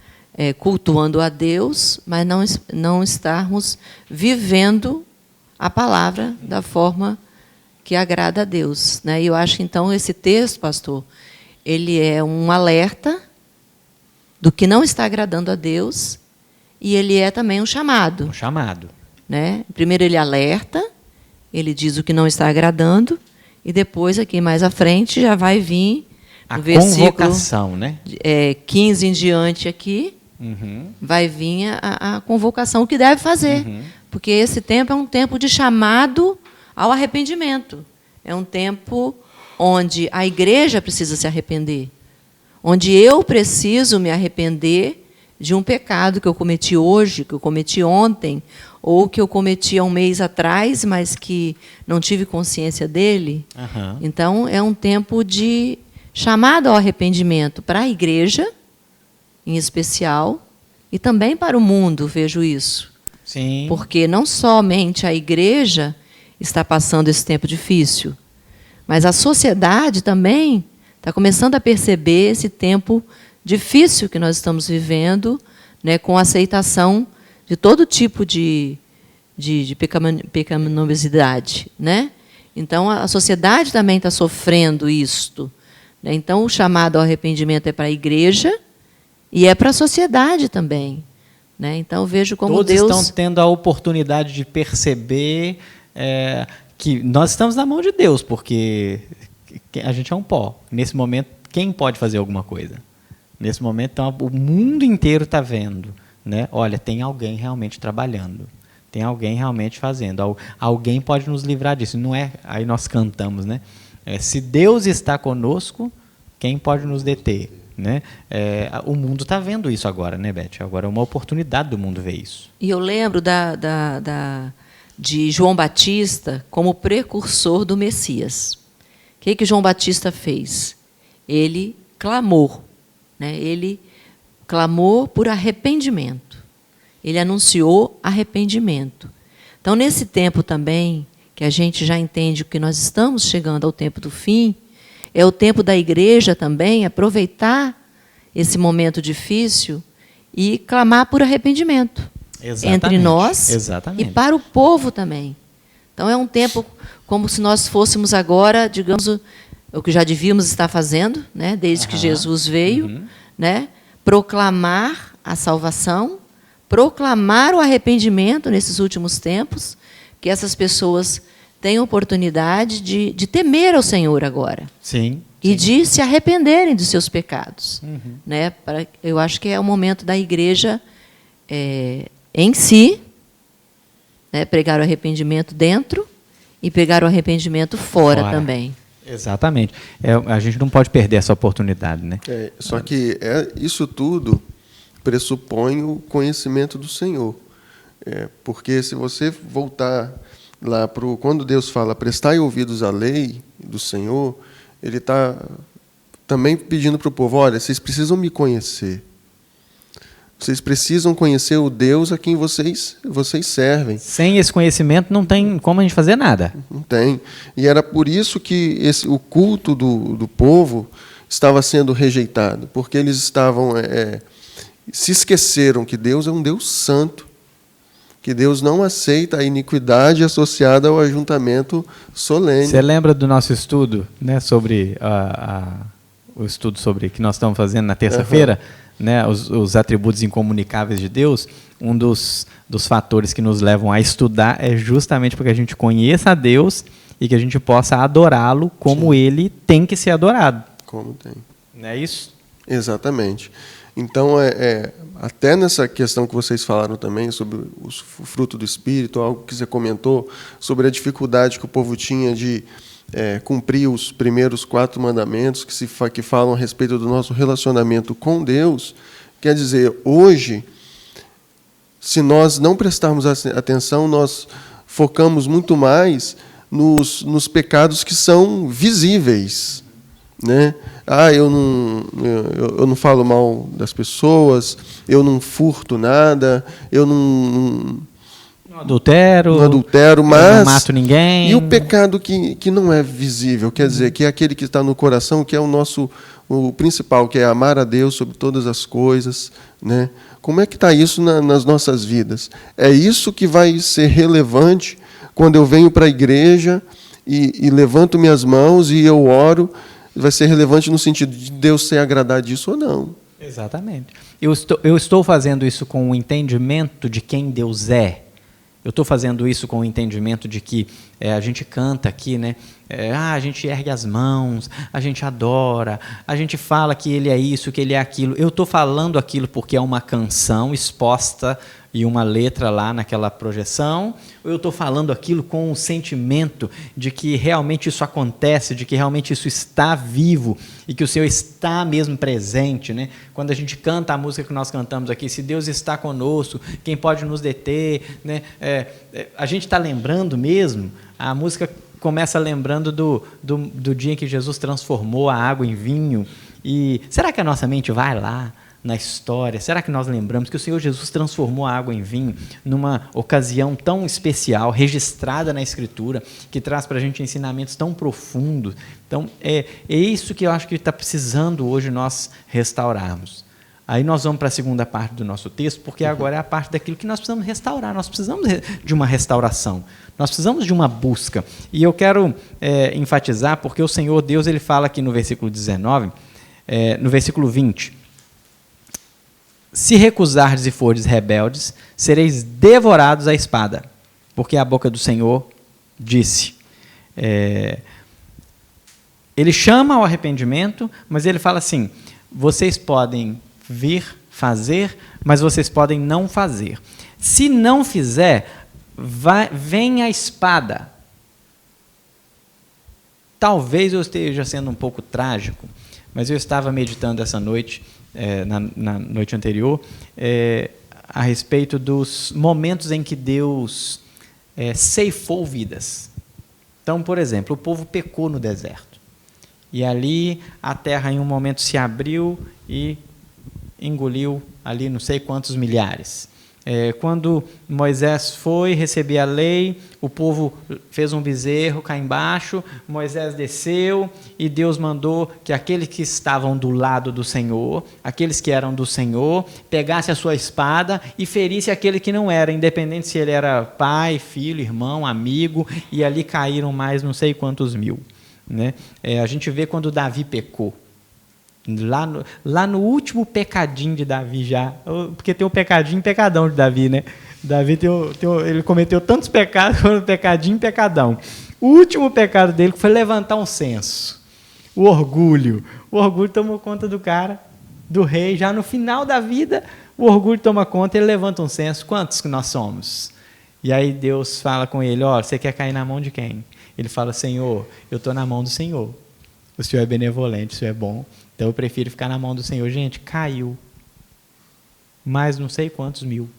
cultuando a Deus, mas não estarmos vivendo a palavra da forma que agrada a Deus. Né? E eu acho que, então, esse texto, pastor, ele é um alerta do que não está agradando a Deus, e ele é também um chamado. Um chamado. Né? Primeiro ele alerta, ele diz o que não está agradando, e depois, aqui mais à frente, já vai vir a no versículo convocação, né? 15 em diante aqui, vai vir a convocação, o que deve fazer. Porque esse tempo é um tempo de chamado ao arrependimento. É um tempo onde a igreja precisa se arrepender, onde eu preciso me arrepender de um pecado que eu cometi hoje, que eu cometi ontem, ou que eu cometi há um mês atrás, mas que não tive consciência dele. Então, é um tempo de chamado ao arrependimento para a igreja, em especial, e também para o mundo, vejo isso. Sim. Porque não somente a igreja está passando esse tempo difícil, mas a sociedade também está começando a perceber esse tempo difícil que nós estamos vivendo, né, com a aceitação de todo tipo de pecaminosidade, né? Então, a sociedade também está sofrendo isto, né? Então, o chamado ao arrependimento é para a igreja e é para a sociedade também, né? Então, eu vejo como Todos Deus... estão tendo a oportunidade de perceber que nós estamos na mão de Deus, porque a gente é um pó. Nesse momento, quem pode fazer alguma coisa? Nesse momento, então, o mundo inteiro está vendo, né? Olha, tem alguém realmente trabalhando. Tem alguém realmente fazendo. Alguém pode nos livrar disso. Não é, aí nós cantamos, né? Se Deus está conosco, quem pode nos deter? Né? O mundo está vendo isso agora, né, Beth? Agora é uma oportunidade do mundo ver isso. E eu lembro de João Batista como precursor do Messias. O que João Batista fez? Ele clamou, né? Ele clamou por arrependimento. Ele anunciou arrependimento. Então, nesse tempo também, que a gente já entende que nós estamos chegando ao tempo do fim, é o tempo da igreja também aproveitar esse momento difícil e clamar por arrependimento. Exatamente. Entre nós Exatamente. E para o povo também. Então, é um tempo como se nós fôssemos agora, digamos, o que já devíamos estar fazendo, né, desde que Jesus veio, né, proclamar a salvação, proclamar o arrependimento nesses últimos tempos, que essas pessoas tenham oportunidade de temer ao Senhor agora. Sim. E de se arrependerem dos seus pecados. Né? Eu acho que é o momento da igreja em si, né, pregar o arrependimento dentro e pregar o arrependimento fora também. Exatamente. A gente não pode perder essa oportunidade, né? Só que isso tudo pressupõe o conhecimento do Senhor. Porque se você voltar lá para quando Deus fala prestai ouvidos à lei do Senhor, Ele está também pedindo para o povo, olha, vocês precisam me conhecer. Vocês precisam conhecer o Deus a quem vocês servem. Sem esse conhecimento não tem como a gente fazer nada. Não tem. E era por isso que o culto do povo estava sendo rejeitado, porque eles estavam se esqueceram que Deus é um Deus santo, que Deus não aceita a iniquidade associada ao ajuntamento solene. Você lembra do nosso estudo, né, sobre o estudo sobre que nós estamos fazendo na terça-feira, né, os atributos incomunicáveis de Deus? Um dos fatores que nos levam a estudar é justamente para que a gente conheça a Deus e que a gente possa adorá-lo como Sim. Ele tem que ser adorado. Como tem. Não é isso? Exatamente. Então, até nessa questão que vocês falaram também sobre o fruto do Espírito, algo que você comentou sobre a dificuldade que o povo tinha de cumprir os primeiros 4 mandamentos que falam a respeito do nosso relacionamento com Deus, quer dizer, hoje, se nós não prestarmos atenção, nós focamos muito mais pecados que são visíveis, né? Eu não falo mal das pessoas, eu não furto nada, eu não adultero, mas eu não mato ninguém. E o pecado que não é visível, quer dizer, que é aquele que está no coração, que é o principal, que é amar a Deus sobre todas as coisas, né? Como é que está isso nas nossas vidas? É isso que vai ser relevante quando eu venho para a igreja e levanto minhas mãos e eu oro. Vai ser relevante no sentido de Deus ser agradado disso ou não. Exatamente. Eu estou fazendo isso com o entendimento de quem Deus é. Eu estou fazendo isso com o entendimento de que a gente canta aqui, né? A gente ergue as mãos, a gente adora, a gente fala que Ele é isso, que Ele é aquilo. Eu estou falando aquilo porque é uma canção exposta e uma letra lá naquela projeção, ou eu estou falando aquilo com o sentimento de que realmente isso acontece, de que realmente isso está vivo e que o Senhor está mesmo presente, né? Quando a gente canta a música que nós cantamos aqui, se Deus está conosco, quem pode nos deter, né? A gente está lembrando mesmo, a música começa lembrando do dia em que Jesus transformou a água em vinho, e será que a nossa mente vai lá? na história? Será que nós lembramos que o Senhor Jesus transformou a água em vinho numa ocasião tão especial, registrada na Escritura, que traz para a gente ensinamentos tão profundos? Então, é isso que eu acho que está precisando hoje nós restaurarmos. Aí nós vamos para a segunda parte do nosso texto, porque agora é a parte daquilo que nós precisamos restaurar. Nós precisamos de uma restauração. Nós precisamos de uma busca. E eu quero enfatizar, porque o Senhor Deus ele fala aqui no versículo 19, no versículo 20, se recusardes e fordes rebeldes, sereis devorados à espada, porque a boca do Senhor disse. Ele chama ao arrependimento, mas ele fala assim, vocês podem vir fazer, mas vocês podem não fazer. Se não fizer, vem a espada. Talvez eu esteja sendo um pouco trágico, mas eu estava meditando essa noite, na noite anterior, a respeito dos momentos em que Deus ceifou vidas. Então, por exemplo, o povo pecou no deserto. E ali a terra em um momento se abriu e engoliu ali não sei quantos milhares. Quando Moisés foi receber a lei, o povo fez um bezerro cá embaixo, Moisés desceu e Deus mandou que aqueles que estavam do lado do Senhor, aqueles que eram do Senhor, pegasse a sua espada e ferisse aquele que não era, independente se ele era pai, filho, irmão, amigo, e ali caíram mais não sei quantos mil. Né? A gente vê quando Davi pecou. Lá no último pecadinho de Davi já, porque tem o pecadinho e pecadão de Davi, né? Davi ele cometeu tantos pecados, pecadinho e pecadão. O último pecado dele foi levantar um censo. O orgulho tomou conta do cara, do rei, já no final da vida, o orgulho toma conta, ele levanta um censo. Quantos que nós somos? E aí Deus fala com ele, você quer cair na mão de quem? Ele fala, Senhor, eu estou na mão do Senhor. O Senhor é benevolente, o Senhor é bom. Então eu prefiro ficar na mão do Senhor. Gente, caiu mais não sei quantos mil.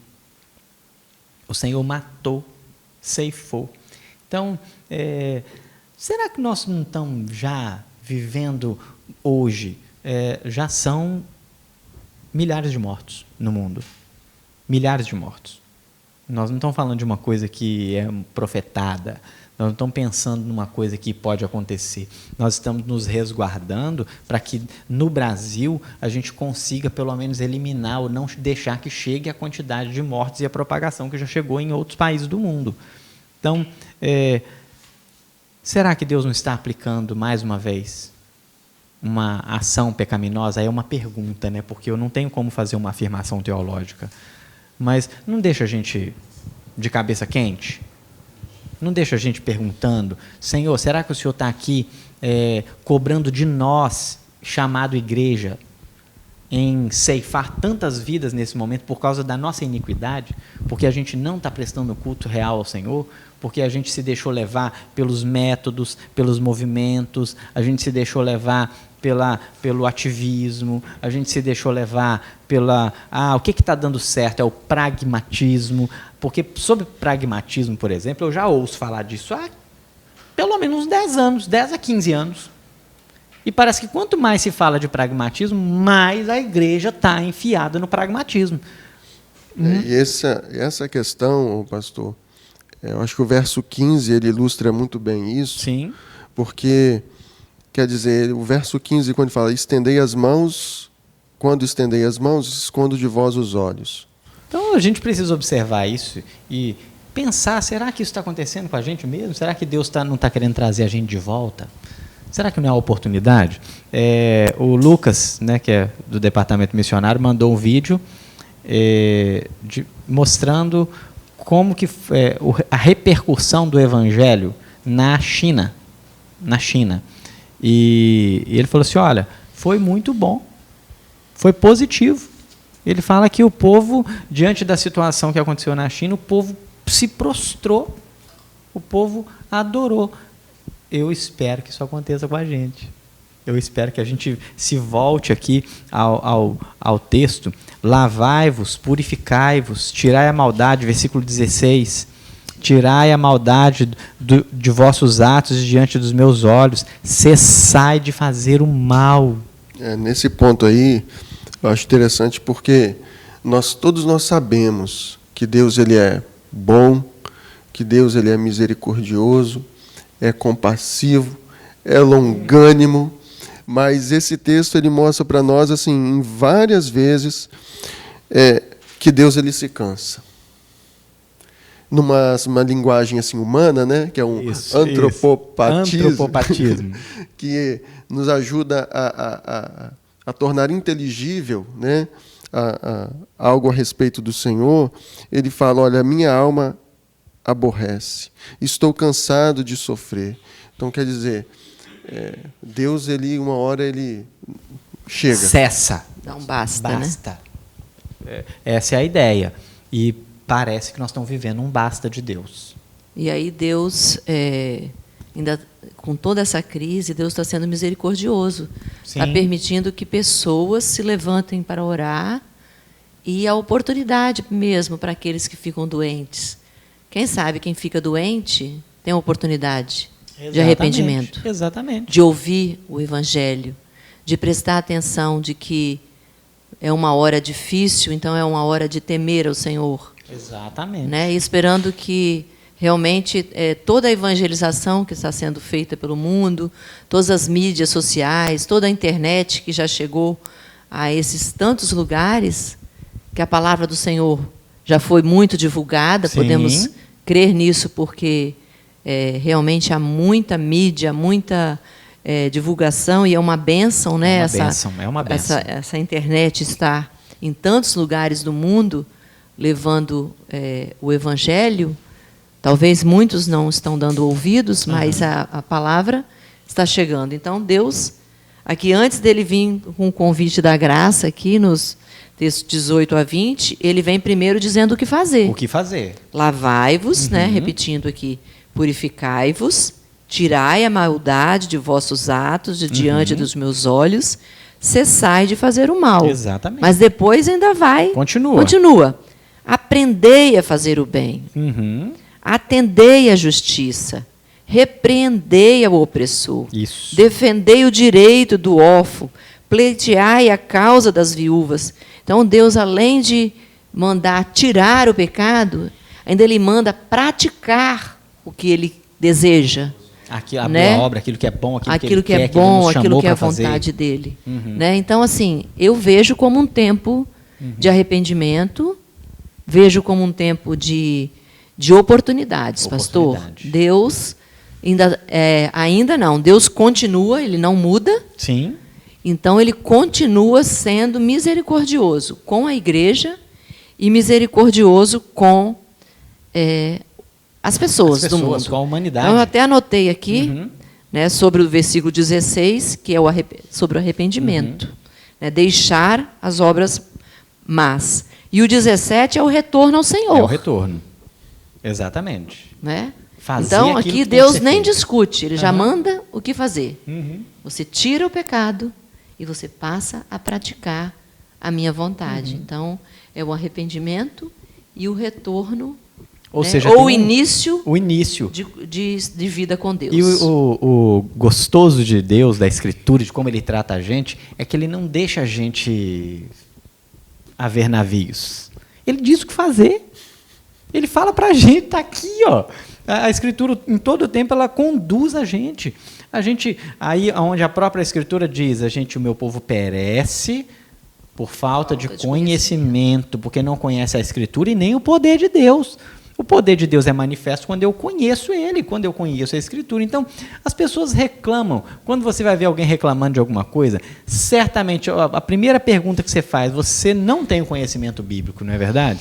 O Senhor matou, ceifou. Então, será que nós não estamos já vivendo hoje? Já são milhares de mortos no mundo. Milhares de mortos. Nós não estamos falando de uma coisa que é profetada. Nós não estamos pensando numa coisa que pode acontecer. Nós estamos nos resguardando para que, no Brasil, a gente consiga, pelo menos, eliminar ou não deixar que chegue a quantidade de mortes e a propagação que já chegou em outros países do mundo. Então, será que Deus não está aplicando, mais uma vez, uma ação pecaminosa? Aí é uma pergunta, né? Porque eu não tenho como fazer uma afirmação teológica. Mas não deixa a gente de cabeça quente? Não deixa a gente perguntando, Senhor, será que o Senhor está aqui cobrando de nós, chamado igreja, em ceifar tantas vidas nesse momento por causa da nossa iniquidade? Porque a gente não está prestando culto real ao Senhor? Porque a gente se deixou levar pelos métodos, pelos movimentos, a gente se deixou levar pelo ativismo, a gente se deixou levar o que está dando certo? É o pragmatismo. Porque sobre pragmatismo, por exemplo, eu já ouço falar disso há pelo menos uns 10 anos, 10 a 15 anos. E parece que quanto mais se fala de pragmatismo, mais a igreja está enfiada no pragmatismo. E essa questão, pastor, eu acho que o verso 15 ele ilustra muito bem isso. Sim. Porque, quer dizer, o verso 15, quando fala, estendei as mãos, quando estendei as mãos, escondo de vós os olhos. Então, a gente precisa observar isso e pensar, será que isso está acontecendo com a gente mesmo? Será que Deus não está querendo trazer a gente de volta? Será que não é uma oportunidade? O Lucas, né, que é do departamento missionário, mandou um vídeo mostrando como que a repercussão do evangelho na China. E ele falou assim, olha, foi muito bom, foi positivo. Ele fala que o povo, diante da situação que aconteceu na China, o povo se prostrou, o povo adorou. Eu espero que isso aconteça com a gente. Eu espero que a gente se volte aqui ao texto. Lavai-vos, purificai-vos, tirai a maldade, versículo 16. Tirai a maldade de vossos atos diante dos meus olhos. Cessai de fazer o mal. Nesse ponto aí, Eu acho interessante porque todos nós sabemos que Deus ele é bom, que Deus ele é misericordioso, é compassivo, é longânimo, mas esse texto ele mostra para nós assim, em várias vezes, que Deus ele se cansa. Numa linguagem assim humana, né, que é um antropopatismo, que nos ajuda a tornar inteligível, né, algo a respeito do Senhor. Ele fala: olha, minha alma aborrece, estou cansado de sofrer. Então quer dizer, Deus ele uma hora ele chega, cessa, não basta, basta, né? Essa é a ideia. E parece que nós estamos vivendo um basta de Deus. E aí Deus, ainda com toda essa crise, Deus está sendo misericordioso. Está permitindo que pessoas se levantem para orar, e a oportunidade mesmo para aqueles que ficam doentes. Quem sabe quem fica doente tem a oportunidade de arrependimento. Exatamente. De ouvir o Evangelho, de prestar atenção de que é uma hora difícil, então é uma hora de temer ao Senhor. Exatamente. Né? E esperando que realmente toda a evangelização que está sendo feita pelo mundo, todas as mídias sociais, toda a internet que já chegou a esses tantos lugares, que a palavra do Senhor já foi muito divulgada, podemos crer nisso porque realmente há muita mídia, muita divulgação, e é uma bênção, né? É uma bênção. Essa internet está em tantos lugares do mundo, levando o Evangelho. Talvez muitos não estão dando ouvidos, mas a palavra está chegando. Então, Deus, aqui antes dele vir com o convite da graça, aqui nos textos 18 a 20, ele vem primeiro dizendo o que fazer. O que fazer. Lavai-vos, né, repetindo aqui, purificai-vos, tirai a maldade de vossos atos de diante dos meus olhos, cessai de fazer o mal. Exatamente. Mas depois ainda vai. Continua. Aprendei a fazer o bem. Atendei à justiça. Repreendei ao opressor. Isso. Defendei o direito do órfão. Pleiteai a causa das viúvas. Então, Deus, além de mandar tirar o pecado, ainda Ele manda praticar o que Ele deseja. A né? boa obra, aquilo que é bom, aquilo que é bom, aquilo que é a vontade dEle. Né? Então, assim, eu vejo como um tempo de arrependimento, vejo como um tempo de oportunidades, pastor. Deus ainda não. Deus continua, Ele não muda. Sim. Então, Ele continua sendo misericordioso com a igreja e misericordioso com as pessoas do mundo. Com a humanidade. Então, eu até anotei aqui, né, sobre o versículo 16, que é sobre o arrependimento. Né, deixar as obras más. E o 17 é o retorno ao Senhor. É o retorno. Exatamente. Né? Fazer então, aquilo aqui que tem que Deus ser nem feito. discute, Ele já manda o que fazer. Você tira o pecado e você passa a praticar a minha vontade. Então, é o arrependimento e o retorno, ou né? seja, ou o início de vida com Deus. E o gostoso de Deus, da Escritura, de como Ele trata a gente, é que Ele não deixa a gente a ver navios. Ele diz o que fazer. Ele fala para a gente, está aqui, ó. A Escritura, em todo o tempo, ela conduz a gente. Aí onde a própria Escritura diz, o meu povo perece por falta de conhecimento, porque não conhece a Escritura e nem o poder de Deus. O poder de Deus é manifesto quando eu conheço Ele, quando eu conheço a Escritura. Então, as pessoas reclamam. Quando você vai ver alguém reclamando de alguma coisa, certamente, a primeira pergunta que você faz, você não tem o conhecimento bíblico, não é verdade?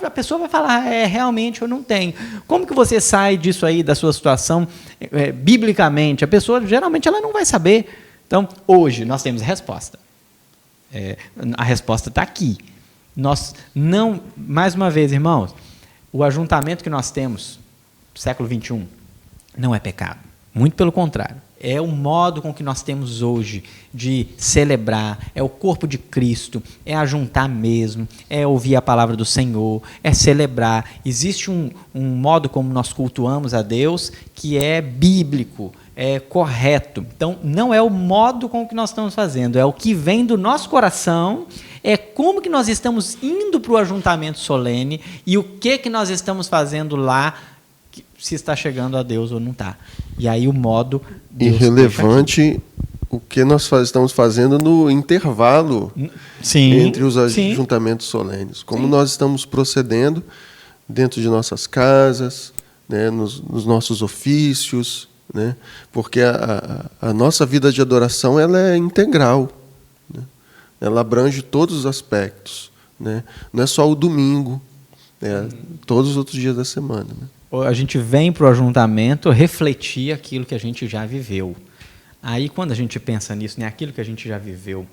A pessoa vai falar, realmente eu não tenho. Como que você sai disso aí, da sua situação, biblicamente? A pessoa, geralmente, ela não vai saber. Então, hoje, nós temos a resposta. A resposta está aqui. Nós não, mais uma vez, irmãos, o ajuntamento que nós temos, século XXI, não é pecado. Muito pelo contrário. É o modo com que nós temos hoje de celebrar, é o corpo de Cristo, é ajuntar mesmo, é ouvir a palavra do Senhor, é celebrar. Existe um modo como nós cultuamos a Deus que é bíblico, correto. Então, não é o modo com que nós estamos fazendo, é o que vem do nosso coração, é como que nós estamos indo para o ajuntamento solene e o que nós estamos fazendo lá, se está chegando a Deus ou não está. E aí o modo... Deus irrelevante o que nós estamos fazendo no intervalo entre os ajuntamentos solenes. Como nós estamos procedendo dentro de nossas casas, né, nos nossos ofícios, né, porque a nossa vida de adoração ela é integral, né, ela abrange todos os aspectos, né, não é só o domingo, todos os outros dias da semana, né. A gente vem para o ajuntamento refletir aquilo que a gente já viveu. Aí, quando a gente pensa nisso, né, aquilo que a gente já viveu,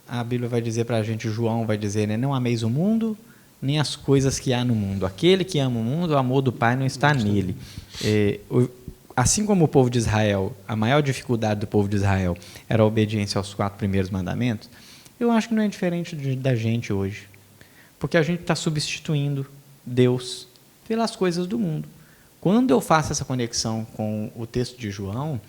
a Bíblia vai dizer para a gente, João vai dizer, né, não ameis o mundo, nem as coisas que há no mundo. Aquele que ama o mundo, o amor do Pai não está nele. Assim como o povo de Israel, a maior dificuldade do povo de Israel era a obediência aos 4 primeiros mandamentos, eu acho que não é diferente da gente hoje. Porque a gente está substituindo Deus pelas coisas do mundo. Quando eu faço essa conexão com o texto de João,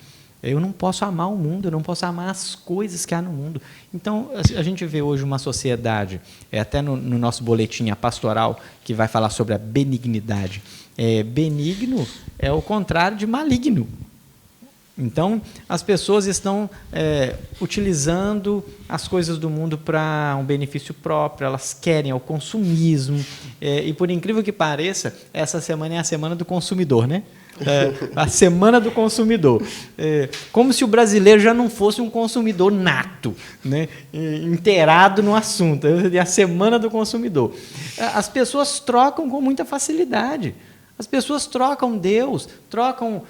eu não posso amar o mundo, eu não posso amar as coisas que há no mundo. Então, a gente vê hoje uma sociedade, até no nosso boletim, a pastoral, que vai falar sobre a benignidade. Benigno é o contrário de maligno. Então, as pessoas estão utilizando as coisas do mundo para um benefício próprio, elas querem o consumismo, e por incrível que pareça, essa semana é a semana do consumidor, né? A semana do consumidor. Como se o brasileiro já não fosse um consumidor nato, né? Inteirado no assunto. É a semana do consumidor. As pessoas trocam com muita facilidade. As pessoas trocam Deus, trocam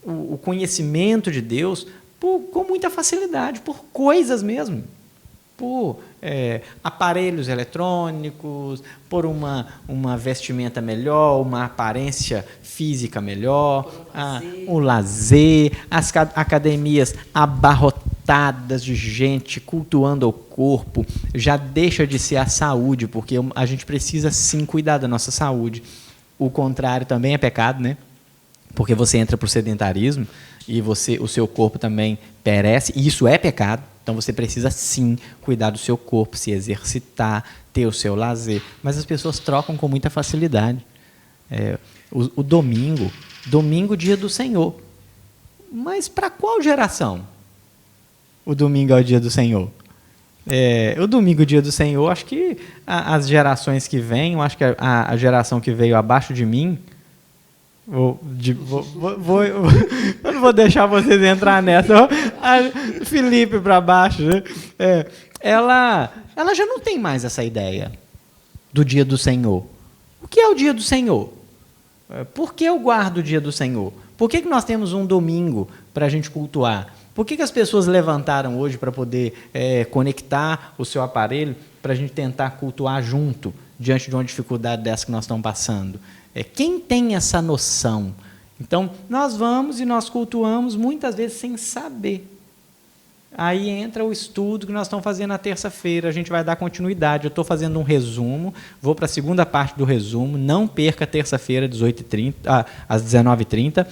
o conhecimento de Deus com muita facilidade, por coisas mesmo, por aparelhos eletrônicos, por uma vestimenta melhor, uma aparência física melhor, o lazer, as academias abarrotadas de gente cultuando o corpo, já deixa de ser a saúde, porque a gente precisa sim cuidar da nossa saúde. O contrário também é pecado, né? Porque você entra para o sedentarismo e o seu corpo também perece, e isso é pecado. Então você precisa sim cuidar do seu corpo, se exercitar, ter o seu lazer. Mas as pessoas trocam com muita facilidade. O domingo, dia do Senhor. Mas para qual geração o domingo é o dia do Senhor? O domingo, dia do Senhor, acho que as gerações que vêm, acho que a geração que veio abaixo de mim, eu não vou deixar vocês entrar nessa. Felipe para baixo, né? Ela já não tem mais essa ideia do dia do Senhor. O que é o dia do Senhor? Por que eu guardo o dia do Senhor? Por que nós temos um domingo para a gente cultuar? Por que as pessoas levantaram hoje para poder conectar o seu aparelho para a gente tentar cultuar junto, diante de uma dificuldade dessa que nós estamos passando? Quem tem essa noção? Então, nós vamos e nós cultuamos muitas vezes sem saber. Aí entra o estudo que nós estamos fazendo na terça-feira, a gente vai dar continuidade. Eu estou fazendo um resumo, vou para a segunda parte do resumo, não perca terça-feira, às 19h30.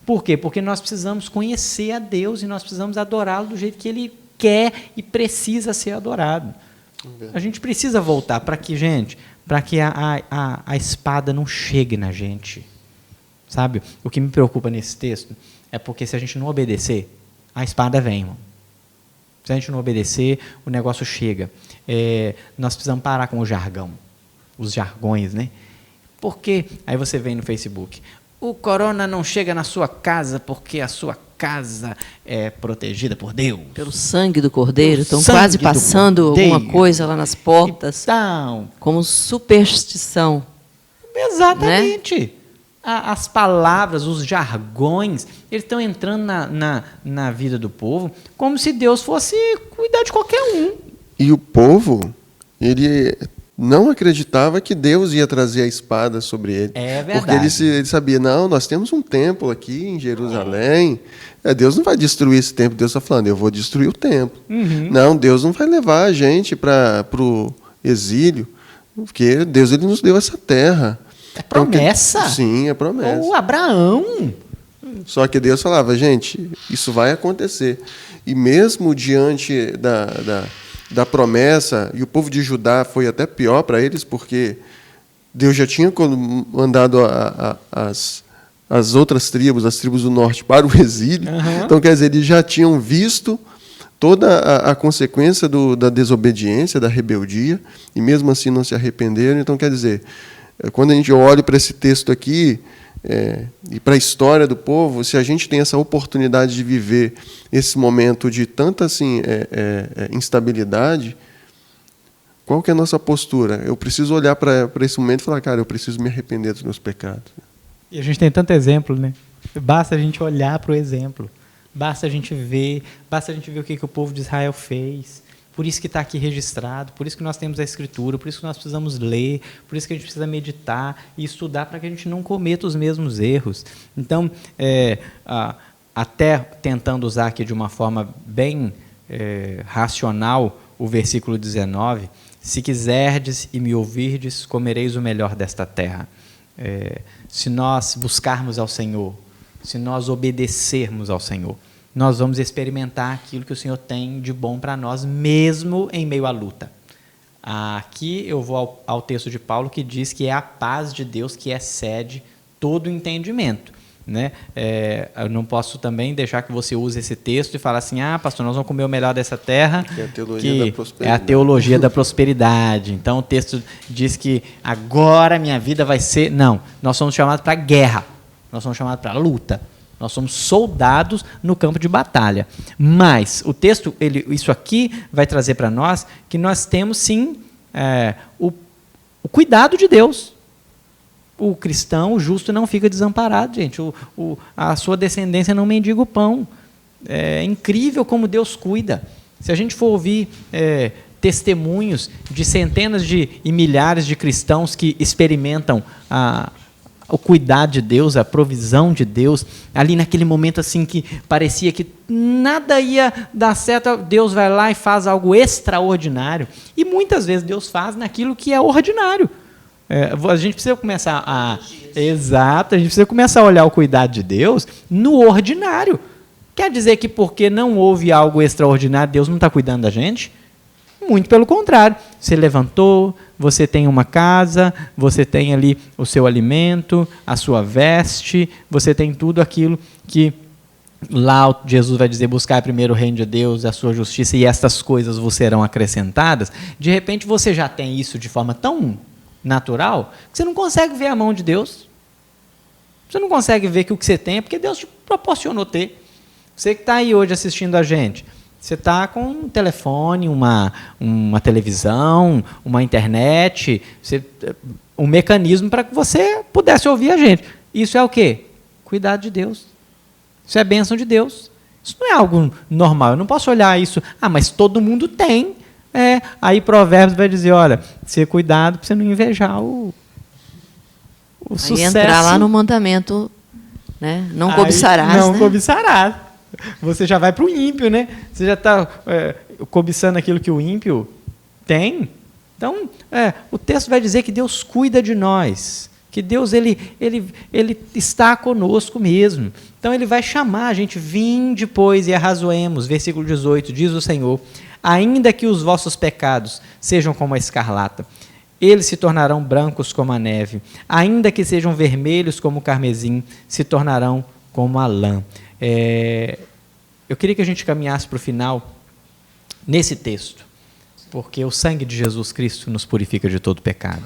Por quê? Porque nós precisamos conhecer a Deus e nós precisamos adorá-lo do jeito que Ele quer e precisa ser adorado. A gente precisa voltar para que, gente, para que a espada não chegue na gente. Sabe? O que me preocupa nesse texto é porque se a gente não obedecer, a espada vem, irmão. Se a gente não obedecer, o negócio chega. Nós precisamos parar com o jargão, os jargões, né? Porque, aí você vem no Facebook, o corona não chega na sua casa porque a sua casa é protegida por Deus. Pelo sangue do Cordeiro, estão quase passando alguma coisa lá nas portas. Então, como superstição. Exatamente. Né? As palavras, os jargões, eles estão entrando na vida do povo como se Deus fosse cuidar de qualquer um. E o povo, ele não acreditava que Deus ia trazer a espada sobre ele. É verdade. Porque ele sabia, não, nós temos um templo aqui em Jerusalém, Deus não vai destruir esse templo. Deus está falando, eu vou destruir o templo. Uhum. Não, Deus não vai levar a gente para o exílio, porque Deus ele nos deu essa terra. É promessa? Sim, é promessa. O Abraão, Só que Deus falava, gente, isso vai acontecer. E mesmo diante da promessa, e o povo de Judá foi até pior para eles, porque Deus já tinha mandado as outras tribos, as tribos do norte, para o exílio. Então, quer dizer, eles já tinham visto toda a consequência da desobediência, da rebeldia, e mesmo assim não se arrependeram. Então, quer dizer, quando a gente olha para esse texto aqui, e para a história do povo, se a gente tem essa oportunidade de viver esse momento de tanta assim, instabilidade, qual que é a nossa postura? Eu preciso olhar para esse momento e falar, cara, eu preciso me arrepender dos meus pecados. E a gente tem tanto exemplo, né? Basta a gente olhar para o exemplo, basta a gente ver o que o povo de Israel fez. Por isso que está aqui registrado, por isso que nós temos a Escritura, por isso que nós precisamos ler, por isso que a gente precisa meditar e estudar para que a gente não cometa os mesmos erros. Então, até tentando usar aqui de uma forma bem racional o versículo 19, se quiserdes e me ouvirdes, comereis o melhor desta terra. Se nós buscarmos ao Senhor, se nós obedecermos ao Senhor, nós vamos experimentar aquilo que o Senhor tem de bom para nós, mesmo em meio à luta. Aqui eu vou ao texto de Paulo, que diz que é a paz de Deus que excede todo o entendimento. Né? Eu não posso também deixar que você use esse texto e falar assim, pastor, nós vamos comer o melhor dessa terra, que é a teologia da prosperidade. É a teologia da prosperidade. Então o texto diz que agora minha vida vai ser... Não, nós somos chamados para a guerra, nós somos chamados para a luta. Nós somos soldados no campo de batalha. Mas o texto, isso aqui vai trazer para nós que nós temos, sim, o cuidado de Deus. O cristão, o justo, não fica desamparado, gente. A sua descendência não mendiga o pão. É incrível como Deus cuida. Se a gente for ouvir testemunhos de centenas e milhares de cristãos que experimentam o cuidado de Deus, a provisão de Deus, ali naquele momento assim que parecia que nada ia dar certo, Deus vai lá e faz algo extraordinário. E muitas vezes Deus faz naquilo que é ordinário. A gente precisa começar a gente precisa começar a olhar o cuidado de Deus no ordinário. Quer dizer que porque não houve algo extraordinário, Deus não está cuidando da gente? Muito pelo contrário. Você levantou, você tem uma casa, você tem ali o seu alimento, a sua veste, você tem tudo aquilo que lá Jesus vai dizer, buscar primeiro o reino de Deus, a sua justiça, e estas coisas vos serão acrescentadas. De repente você já tem isso de forma tão natural que você não consegue ver a mão de Deus. Você não consegue ver que o que você tem é porque Deus te proporcionou ter. Você que está aí hoje assistindo a gente, você está com um telefone, uma televisão, uma internet, um mecanismo para que você pudesse ouvir a gente. Isso é o quê? Cuidado de Deus. Isso é bênção de Deus. Isso não é algo normal. Eu não posso olhar isso, mas todo mundo tem. Aí Provérbios vai dizer, olha, ser cuidado para você não invejar o sucesso. Aí entrar lá no mandamento, né? Não cobiçarás. Não cobiçarás. Você já vai para o ímpio, né? Você já está cobiçando aquilo que o ímpio tem. Então, o texto vai dizer que Deus cuida de nós, que Deus ele está conosco mesmo. Então, Ele vai chamar a gente, vinde, pois, e arrazoemos. Versículo 18, diz o Senhor, ainda que os vossos pecados sejam como a escarlata, eles se tornarão brancos como a neve. Ainda que sejam vermelhos como o carmesim, se tornarão como a lã. Eu queria que a gente caminhasse para o final nesse texto, porque o sangue de Jesus Cristo nos purifica de todo pecado.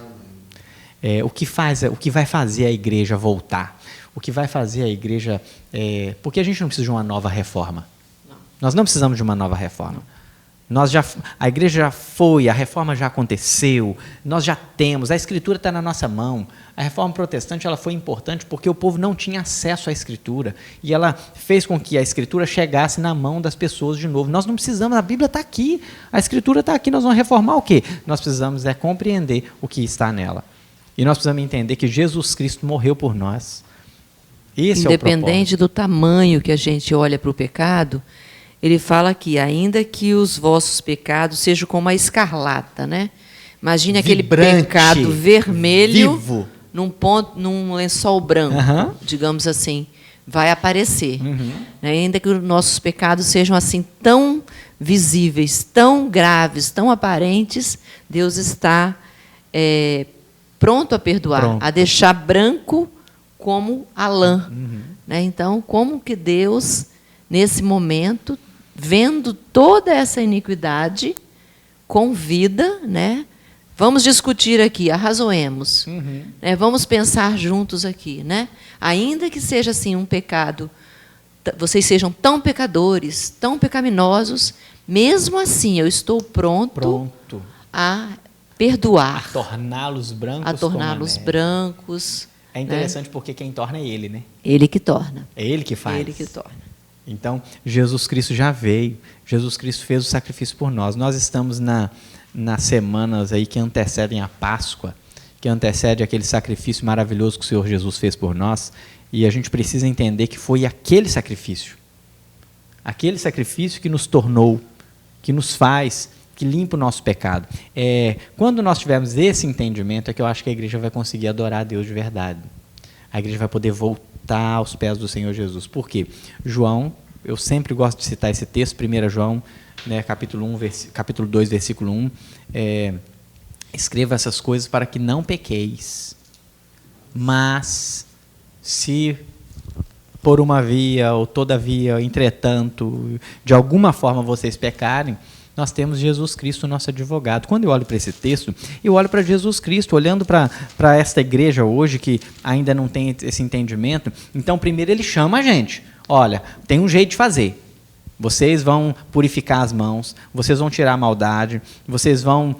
O que vai fazer a igreja voltar? O que vai fazer a igreja... porque a gente não precisa de uma nova reforma. Nós não precisamos de uma nova reforma. A igreja já foi, a reforma já aconteceu, nós já temos, a Escritura está na nossa mão. A reforma protestante ela foi importante porque o povo não tinha acesso à Escritura e ela fez com que a Escritura chegasse na mão das pessoas de novo. Nós não precisamos, a Bíblia está aqui, a Escritura está aqui, nós vamos reformar o quê? Nós precisamos compreender o que está nela. E nós precisamos entender que Jesus Cristo morreu por nós. Esse Independente do tamanho que a gente olha para o pecado, ele fala que ainda que os vossos pecados sejam como a escarlata, né? Imagine aquele pecado vermelho vivo, num lençol branco, digamos assim. vai aparecer. Ainda que os nossos pecados sejam assim tão visíveis, tão graves, tão aparentes, Deus está pronto a perdoar, a deixar branco como a lã. Então, como que Deus, nesse momento, vendo toda essa iniquidade, convida, né? Vamos discutir aqui, arrazoemos. Vamos pensar juntos aqui, né? Ainda que seja assim um pecado, vocês sejam tão pecadores, tão pecaminosos, mesmo assim eu estou pronto a perdoar. A torná-los brancos. A torná-los brancos. É interessante porque quem torna é Ele, né? Ele que torna. É Ele que faz. Ele que torna. Então, Jesus Cristo já veio. Jesus Cristo fez o sacrifício por nós. Nós estamos nas semanas aí que antecedem a Páscoa, que antecede aquele sacrifício maravilhoso que o Senhor Jesus fez por nós, e a gente precisa entender que foi aquele sacrifício que nos tornou, que nos faz, que limpa o nosso pecado. Quando nós tivermos esse entendimento, é que eu acho que a igreja vai conseguir adorar a Deus de verdade. A igreja vai poder voltar aos pés do Senhor Jesus. Por quê? João, eu sempre gosto de citar esse texto, 1 João, né, capítulo 2, versículo 1, escreva essas coisas para que não pequeis, mas se por uma via ou todavia, entretanto, de alguma forma vocês pecarem, nós temos Jesus Cristo, nosso advogado. Quando eu olho para esse texto, eu olho para Jesus Cristo, olhando para esta igreja hoje que ainda não tem esse entendimento. Então, primeiro ele chama a gente. Olha, tem um jeito de fazer. Vocês vão purificar as mãos, vocês vão tirar a maldade, vocês vão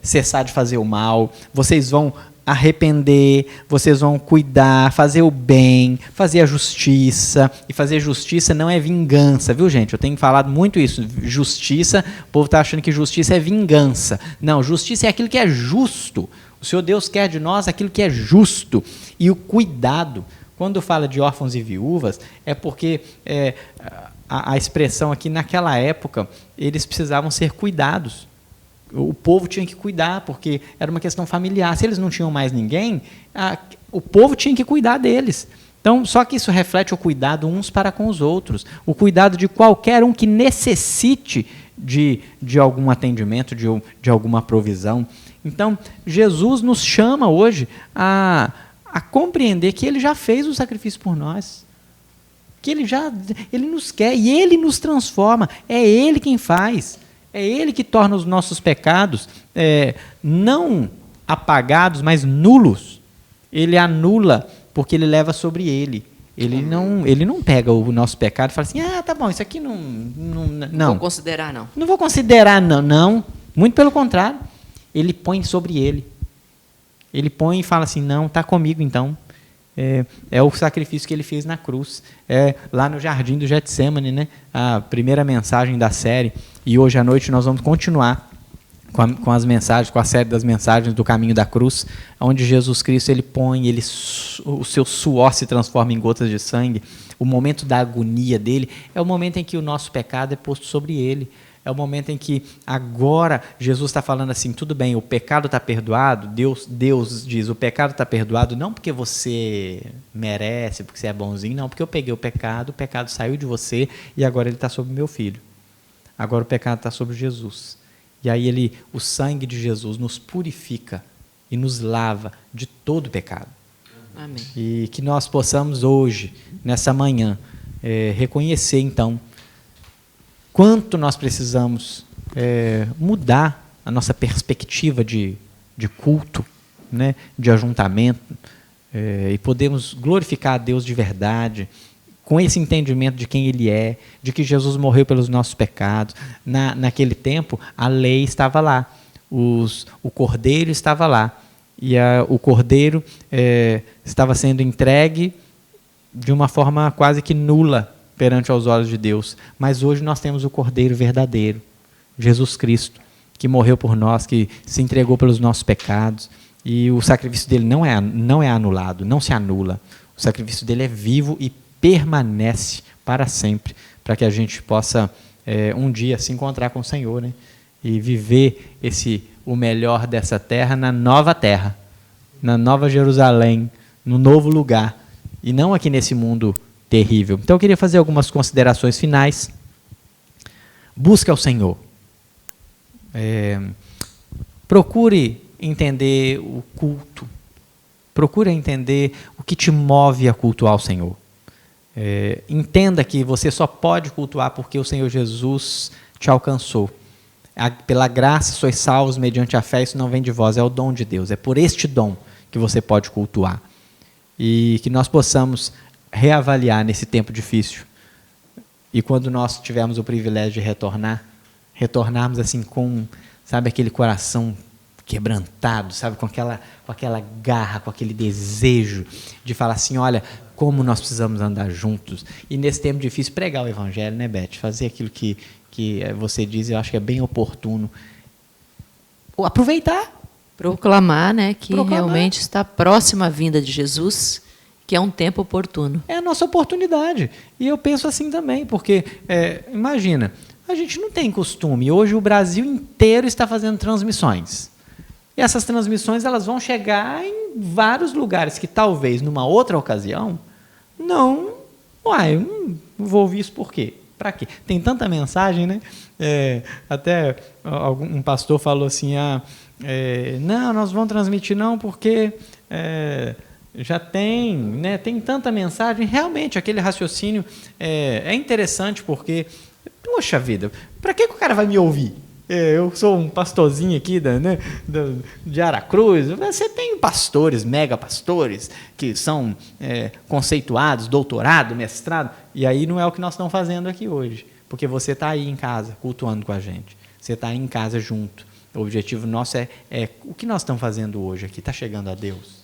cessar de fazer o mal, vocês vão arrepender, vocês vão cuidar, fazer o bem, fazer a justiça. E fazer justiça não é vingança, viu, gente? Eu tenho falado muito isso. Justiça, o povo está achando que justiça é vingança. Não, justiça é aquilo que é justo. O Senhor Deus quer de nós aquilo que é justo. E o cuidado, quando fala de órfãos e viúvas, é porque a expressão aqui, naquela época, eles precisavam ser cuidados. O povo tinha que cuidar, porque era uma questão familiar. Se eles não tinham mais ninguém, o povo tinha que cuidar deles. Então, só que isso reflete o cuidado uns para com os outros, o cuidado de qualquer um que necessite de algum atendimento, de alguma provisão. Então, Jesus nos chama hoje a compreender que Ele já fez o sacrifício por nós, que Ele nos quer e Ele nos transforma, é Ele quem faz. É Ele que torna os nossos pecados não apagados, mas nulos. Ele anula, porque Ele leva sobre Ele. Ele não pega o nosso pecado e fala assim, tá bom, isso aqui não. Não vou considerar, não. Não vou considerar, não. Muito pelo contrário. Ele põe sobre Ele. Ele põe e fala assim, não, está comigo então. É o sacrifício que Ele fez na cruz. Lá no jardim do Getsemane, né? A primeira mensagem da série. E hoje à noite nós vamos continuar com as mensagens, com a série das mensagens do caminho da cruz, onde Jesus Cristo ele põe, o seu suor se transforma em gotas de sangue. O momento da agonia dele é o momento em que o nosso pecado é posto sobre ele. É o momento em que agora Jesus está falando assim, tudo bem, o pecado está perdoado. Deus diz, o pecado está perdoado não porque você merece, porque você é bonzinho, não, porque eu peguei o pecado saiu de você e agora ele está sobre o meu filho. Agora o pecado está sobre Jesus. E aí o sangue de Jesus nos purifica e nos lava de todo pecado. Amém. E que nós possamos hoje, nessa manhã, reconhecer então quanto nós precisamos mudar a nossa perspectiva de culto, né, de ajuntamento, e podemos glorificar a Deus de verdade, com esse entendimento de quem Ele é, de que Jesus morreu pelos nossos pecados. Naquele tempo, a lei estava lá, o cordeiro estava lá, e o cordeiro estava sendo entregue de uma forma quase que nula perante aos olhos de Deus. Mas hoje nós temos o cordeiro verdadeiro, Jesus Cristo, que morreu por nós, que se entregou pelos nossos pecados, e o sacrifício dele não é anulado, não se anula. O sacrifício dele é vivo e permanece para sempre, para que a gente possa um dia se encontrar com o Senhor, né? E viver o melhor dessa terra, na nova Jerusalém, no novo lugar, e não aqui nesse mundo terrível. Então eu queria fazer algumas considerações finais. Busque ao Senhor. Procure entender o culto. Procure entender o que te move a cultuar o Senhor. Entenda que você só pode cultuar porque o Senhor Jesus te alcançou. Pela graça sois salvos mediante a fé, isso não vem de vós, é o dom de Deus. É por este dom que você pode cultuar. E que nós possamos reavaliar nesse tempo difícil. E quando nós tivermos o privilégio de retornarmos assim com, sabe, aquele coração quebrantado, sabe, com aquela garra, com aquele desejo de falar assim, olha, como nós precisamos andar juntos. E nesse tempo difícil, pregar o evangelho, né, Beth? Fazer aquilo que você diz, eu acho que é bem oportuno. Aproveitar. Proclamar, né, que realmente está próxima a vinda de Jesus, que é um tempo oportuno. É a nossa oportunidade. E eu penso assim também, porque, imagina, a gente não tem costume. Hoje o Brasil inteiro está fazendo transmissões. E essas transmissões elas vão chegar em vários lugares que talvez, numa outra ocasião, não vou ouvir isso por quê? Para quê? Tem tanta mensagem, né? Até um pastor falou assim, não, nós vamos transmitir não, porque já tem, né? Tem tanta mensagem. Realmente, aquele raciocínio é interessante, porque, poxa vida, para que o cara vai me ouvir? Eu sou um pastorzinho aqui de Aracruz. Você tem pastores, mega pastores, que são conceituados, doutorado, mestrado, e aí não é o que nós estamos fazendo aqui hoje, porque você está aí em casa, cultuando com a gente. Você está aí em casa junto. O objetivo nosso é o que nós estamos fazendo hoje aqui, está chegando a Deus?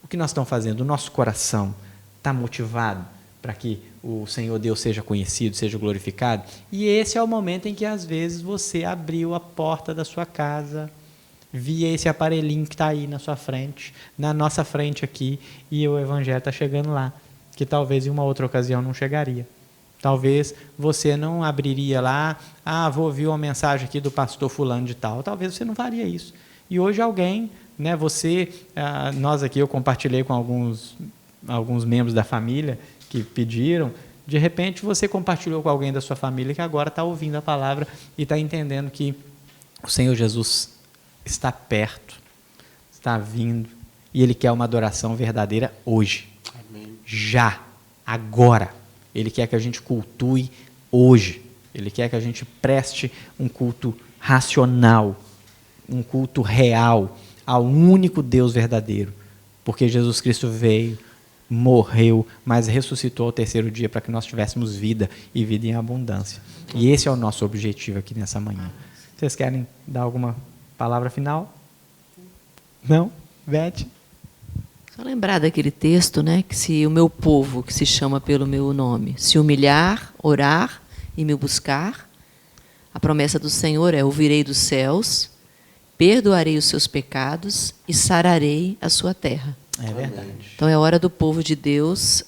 O que nós estamos fazendo? O nosso coração está motivado para que o Senhor Deus seja conhecido, seja glorificado? E esse é o momento em que, às vezes, você abriu a porta da sua casa, via esse aparelhinho que está aí na sua frente, na nossa frente aqui, e o Evangelho está chegando lá, que talvez em uma outra ocasião não chegaria. Talvez você não abriria lá, vou ouvir uma mensagem aqui do pastor fulano de tal. Talvez você não faria isso. E hoje alguém, né, nós aqui, eu compartilhei com alguns membros da família que pediram, de repente você compartilhou com alguém da sua família que agora está ouvindo a palavra e está entendendo que o Senhor Jesus está perto, está vindo, e Ele quer uma adoração verdadeira hoje. Amém. Já, agora. Ele quer que a gente cultue hoje. Ele quer que a gente preste um culto racional, um culto real ao único Deus verdadeiro. Porque Jesus Cristo veio, morreu, mas ressuscitou ao terceiro dia para que nós tivéssemos vida e vida em abundância. E esse é o nosso objetivo aqui nessa manhã. Vocês querem dar alguma palavra final? Não? Beth? Só lembrar daquele texto, né, que se o meu povo, que se chama pelo meu nome, se humilhar, orar e me buscar, a promessa do Senhor é: ouvirei dos céus, perdoarei os seus pecados e sararei a sua terra. É verdade. Então é hora do povo de Deus,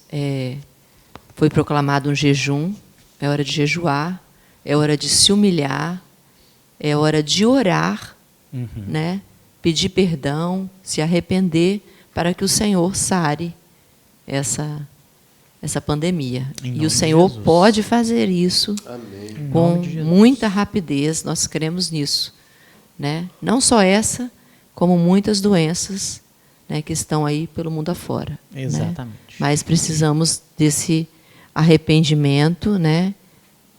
foi proclamado um jejum, é hora de jejuar, é hora de se humilhar, é hora de orar, né, pedir perdão, se arrepender, para que o Senhor sare essa pandemia. E o Senhor pode fazer isso. Amém. Com muita rapidez, nós cremos nisso, né? Não só essa, como muitas doenças, né, que estão aí pelo mundo afora. Exatamente. Né? Mas precisamos desse arrependimento, né,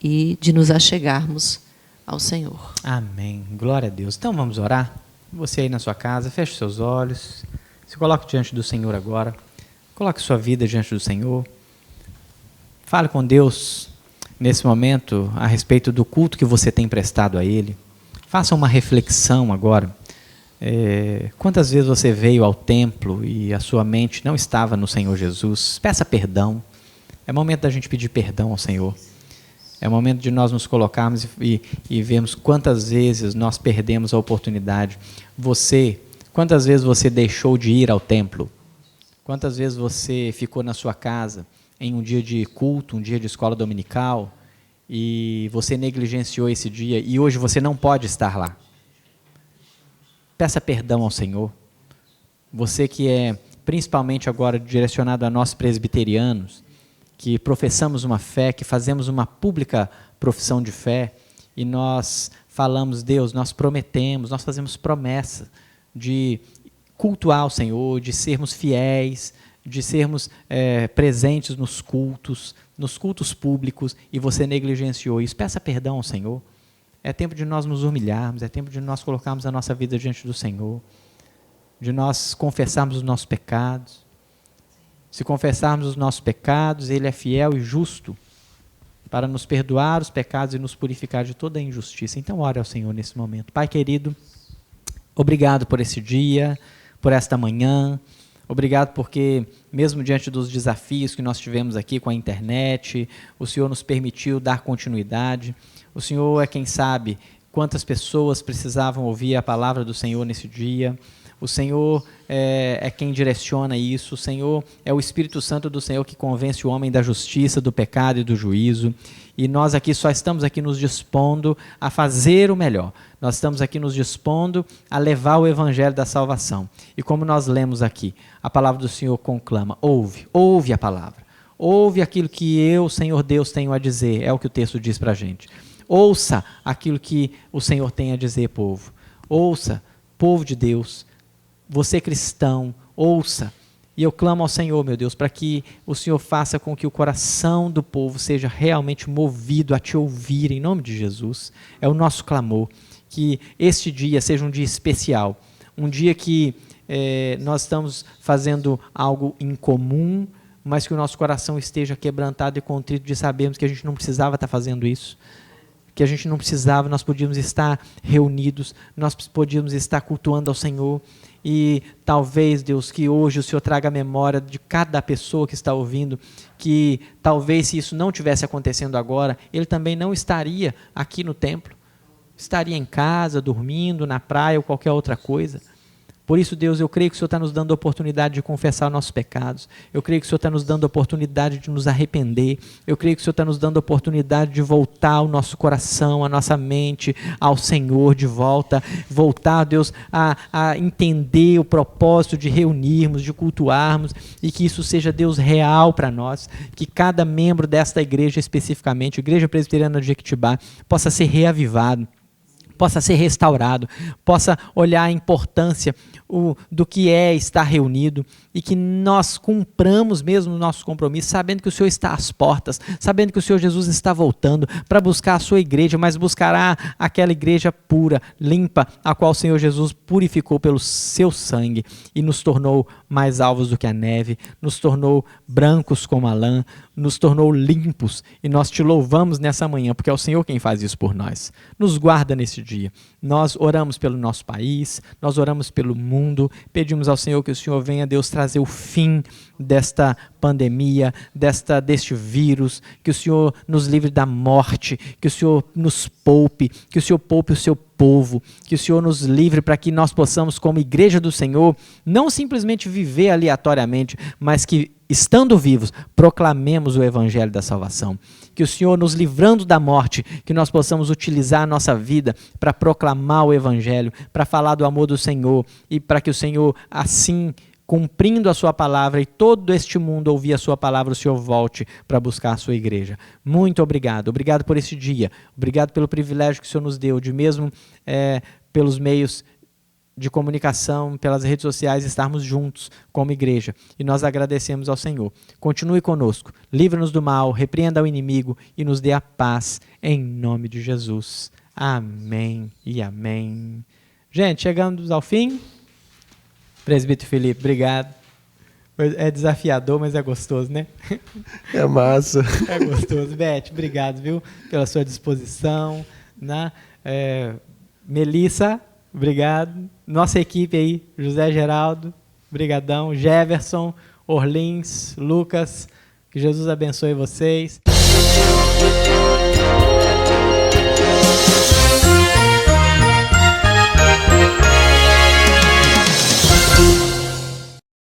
e de nos achegarmos ao Senhor. Amém. Glória a Deus. Então vamos orar? Você aí na sua casa, feche seus olhos. Se coloque diante do Senhor agora. Coloque sua vida diante do Senhor. Fale com Deus nesse momento a respeito do culto que você tem prestado a Ele. Faça uma reflexão agora. Quantas vezes você veio ao templo e a sua mente não estava no Senhor Jesus? Peça perdão. É momento da gente pedir perdão ao Senhor. É momento de nós nos colocarmos e vermos quantas vezes nós perdemos a oportunidade. Quantas vezes você deixou de ir ao templo? Quantas vezes você ficou na sua casa em um dia de culto, um dia de escola dominical, e você negligenciou esse dia e hoje você não pode estar lá? Peça perdão ao Senhor. Você que é principalmente agora direcionado a nós presbiterianos, que professamos uma fé, que fazemos uma pública profissão de fé, e nós falamos, Deus, nós prometemos, nós fazemos promessa de cultuar o Senhor, de sermos fiéis, de sermos presentes nos cultos públicos, e você negligenciou isso. Peça perdão ao Senhor. É tempo de nós nos humilharmos, é tempo de nós colocarmos a nossa vida diante do Senhor, de nós confessarmos os nossos pecados. Se confessarmos os nossos pecados, Ele é fiel e justo para nos perdoar os pecados e nos purificar de toda a injustiça. Então, ore ao Senhor nesse momento. Pai querido, obrigado por esse dia, por esta manhã. Obrigado porque, mesmo diante dos desafios que nós tivemos aqui com a internet, o Senhor nos permitiu dar continuidade. O Senhor é quem sabe quantas pessoas precisavam ouvir a palavra do Senhor nesse dia. O Senhor é quem direciona isso. O Senhor é o Espírito Santo do Senhor que convence o homem da justiça, do pecado e do juízo. E nós aqui só estamos aqui nos dispondo a fazer o melhor. Nós estamos aqui nos dispondo a levar o evangelho da salvação. E como nós lemos aqui, a palavra do Senhor conclama, ouve a palavra. Ouve aquilo que eu, Senhor Deus, tenho a dizer. É o que o texto diz para a gente. Ouça aquilo que o Senhor tem a dizer, povo. Ouça, povo de Deus. Você cristão, ouça, e eu clamo ao Senhor, meu Deus, para que o Senhor faça com que o coração do povo seja realmente movido a te ouvir, em nome de Jesus. É o nosso clamor, que este dia seja um dia especial, um dia que nós estamos fazendo algo incomum, mas que o nosso coração esteja quebrantado e contrito de sabermos que a gente não precisava estar fazendo isso, que a gente não precisava, nós podíamos estar reunidos, nós podíamos estar cultuando ao Senhor. E talvez, Deus, que hoje o Senhor traga a memória de cada pessoa que está ouvindo, que talvez se isso não tivesse acontecendo agora, ele também não estaria aqui no templo, estaria em casa, dormindo, na praia ou qualquer outra coisa. Por isso, Deus, eu creio que o Senhor está nos dando a oportunidade de confessar os nossos pecados. Eu creio que o Senhor está nos dando a oportunidade de nos arrepender. Eu creio que o Senhor está nos dando a oportunidade de voltar o nosso coração, a nossa mente ao Senhor de volta. Voltar, Deus, a entender o propósito de reunirmos, de cultuarmos, e que isso seja, Deus, real para nós. Que cada membro desta igreja, especificamente, Igreja Presbiteriana de Jequitibá, possa ser reavivado, possa ser restaurado, possa olhar a importância do que é estar reunido, e que nós cumpramos mesmo o nosso compromisso, sabendo que o Senhor está às portas, sabendo que o Senhor Jesus está voltando para buscar a sua igreja, mas buscará aquela igreja pura, limpa, a qual o Senhor Jesus purificou pelo seu sangue e nos tornou mais alvos do que a neve, nos tornou brancos como a lã, nos tornou limpos, e nós te louvamos nessa manhã, porque é o Senhor quem faz isso por nós. Nos guarda nesse dia. Nós oramos pelo nosso país, nós oramos pelo mundo, pedimos ao Senhor que o Senhor venha, Deus, trazer o fim desta pandemia, deste vírus, que o Senhor nos livre da morte, que o Senhor nos poupe, que o Senhor poupe o seu povo, que o Senhor nos livre para que nós possamos, como igreja do Senhor, não simplesmente viver aleatoriamente, mas que, estando vivos, proclamemos o evangelho da salvação. Que o Senhor, nos livrando da morte, que nós possamos utilizar a nossa vida para proclamar o evangelho, para falar do amor do Senhor, e para que o Senhor, assim, cumprindo a sua palavra, e todo este mundo ouvir a sua palavra, o Senhor volte para buscar a sua igreja. Muito obrigado. Obrigado por esse dia. Obrigado pelo privilégio que o Senhor nos deu, de mesmo pelos meios de comunicação, pelas redes sociais, estarmos juntos como igreja. E nós agradecemos ao Senhor. Continue conosco. Livra-nos do mal, repreenda o inimigo e nos dê a paz, em nome de Jesus. Amém e amém. Gente, chegamos ao fim. Presbítero Felipe, obrigado. É desafiador, mas é gostoso, né? É massa. É gostoso. Beth, obrigado, viu, pela sua disposição. Né? Melissa, obrigado. Nossa equipe aí, José Geraldo, brigadão. Jefferson, Orlins, Lucas, que Jesus abençoe vocês.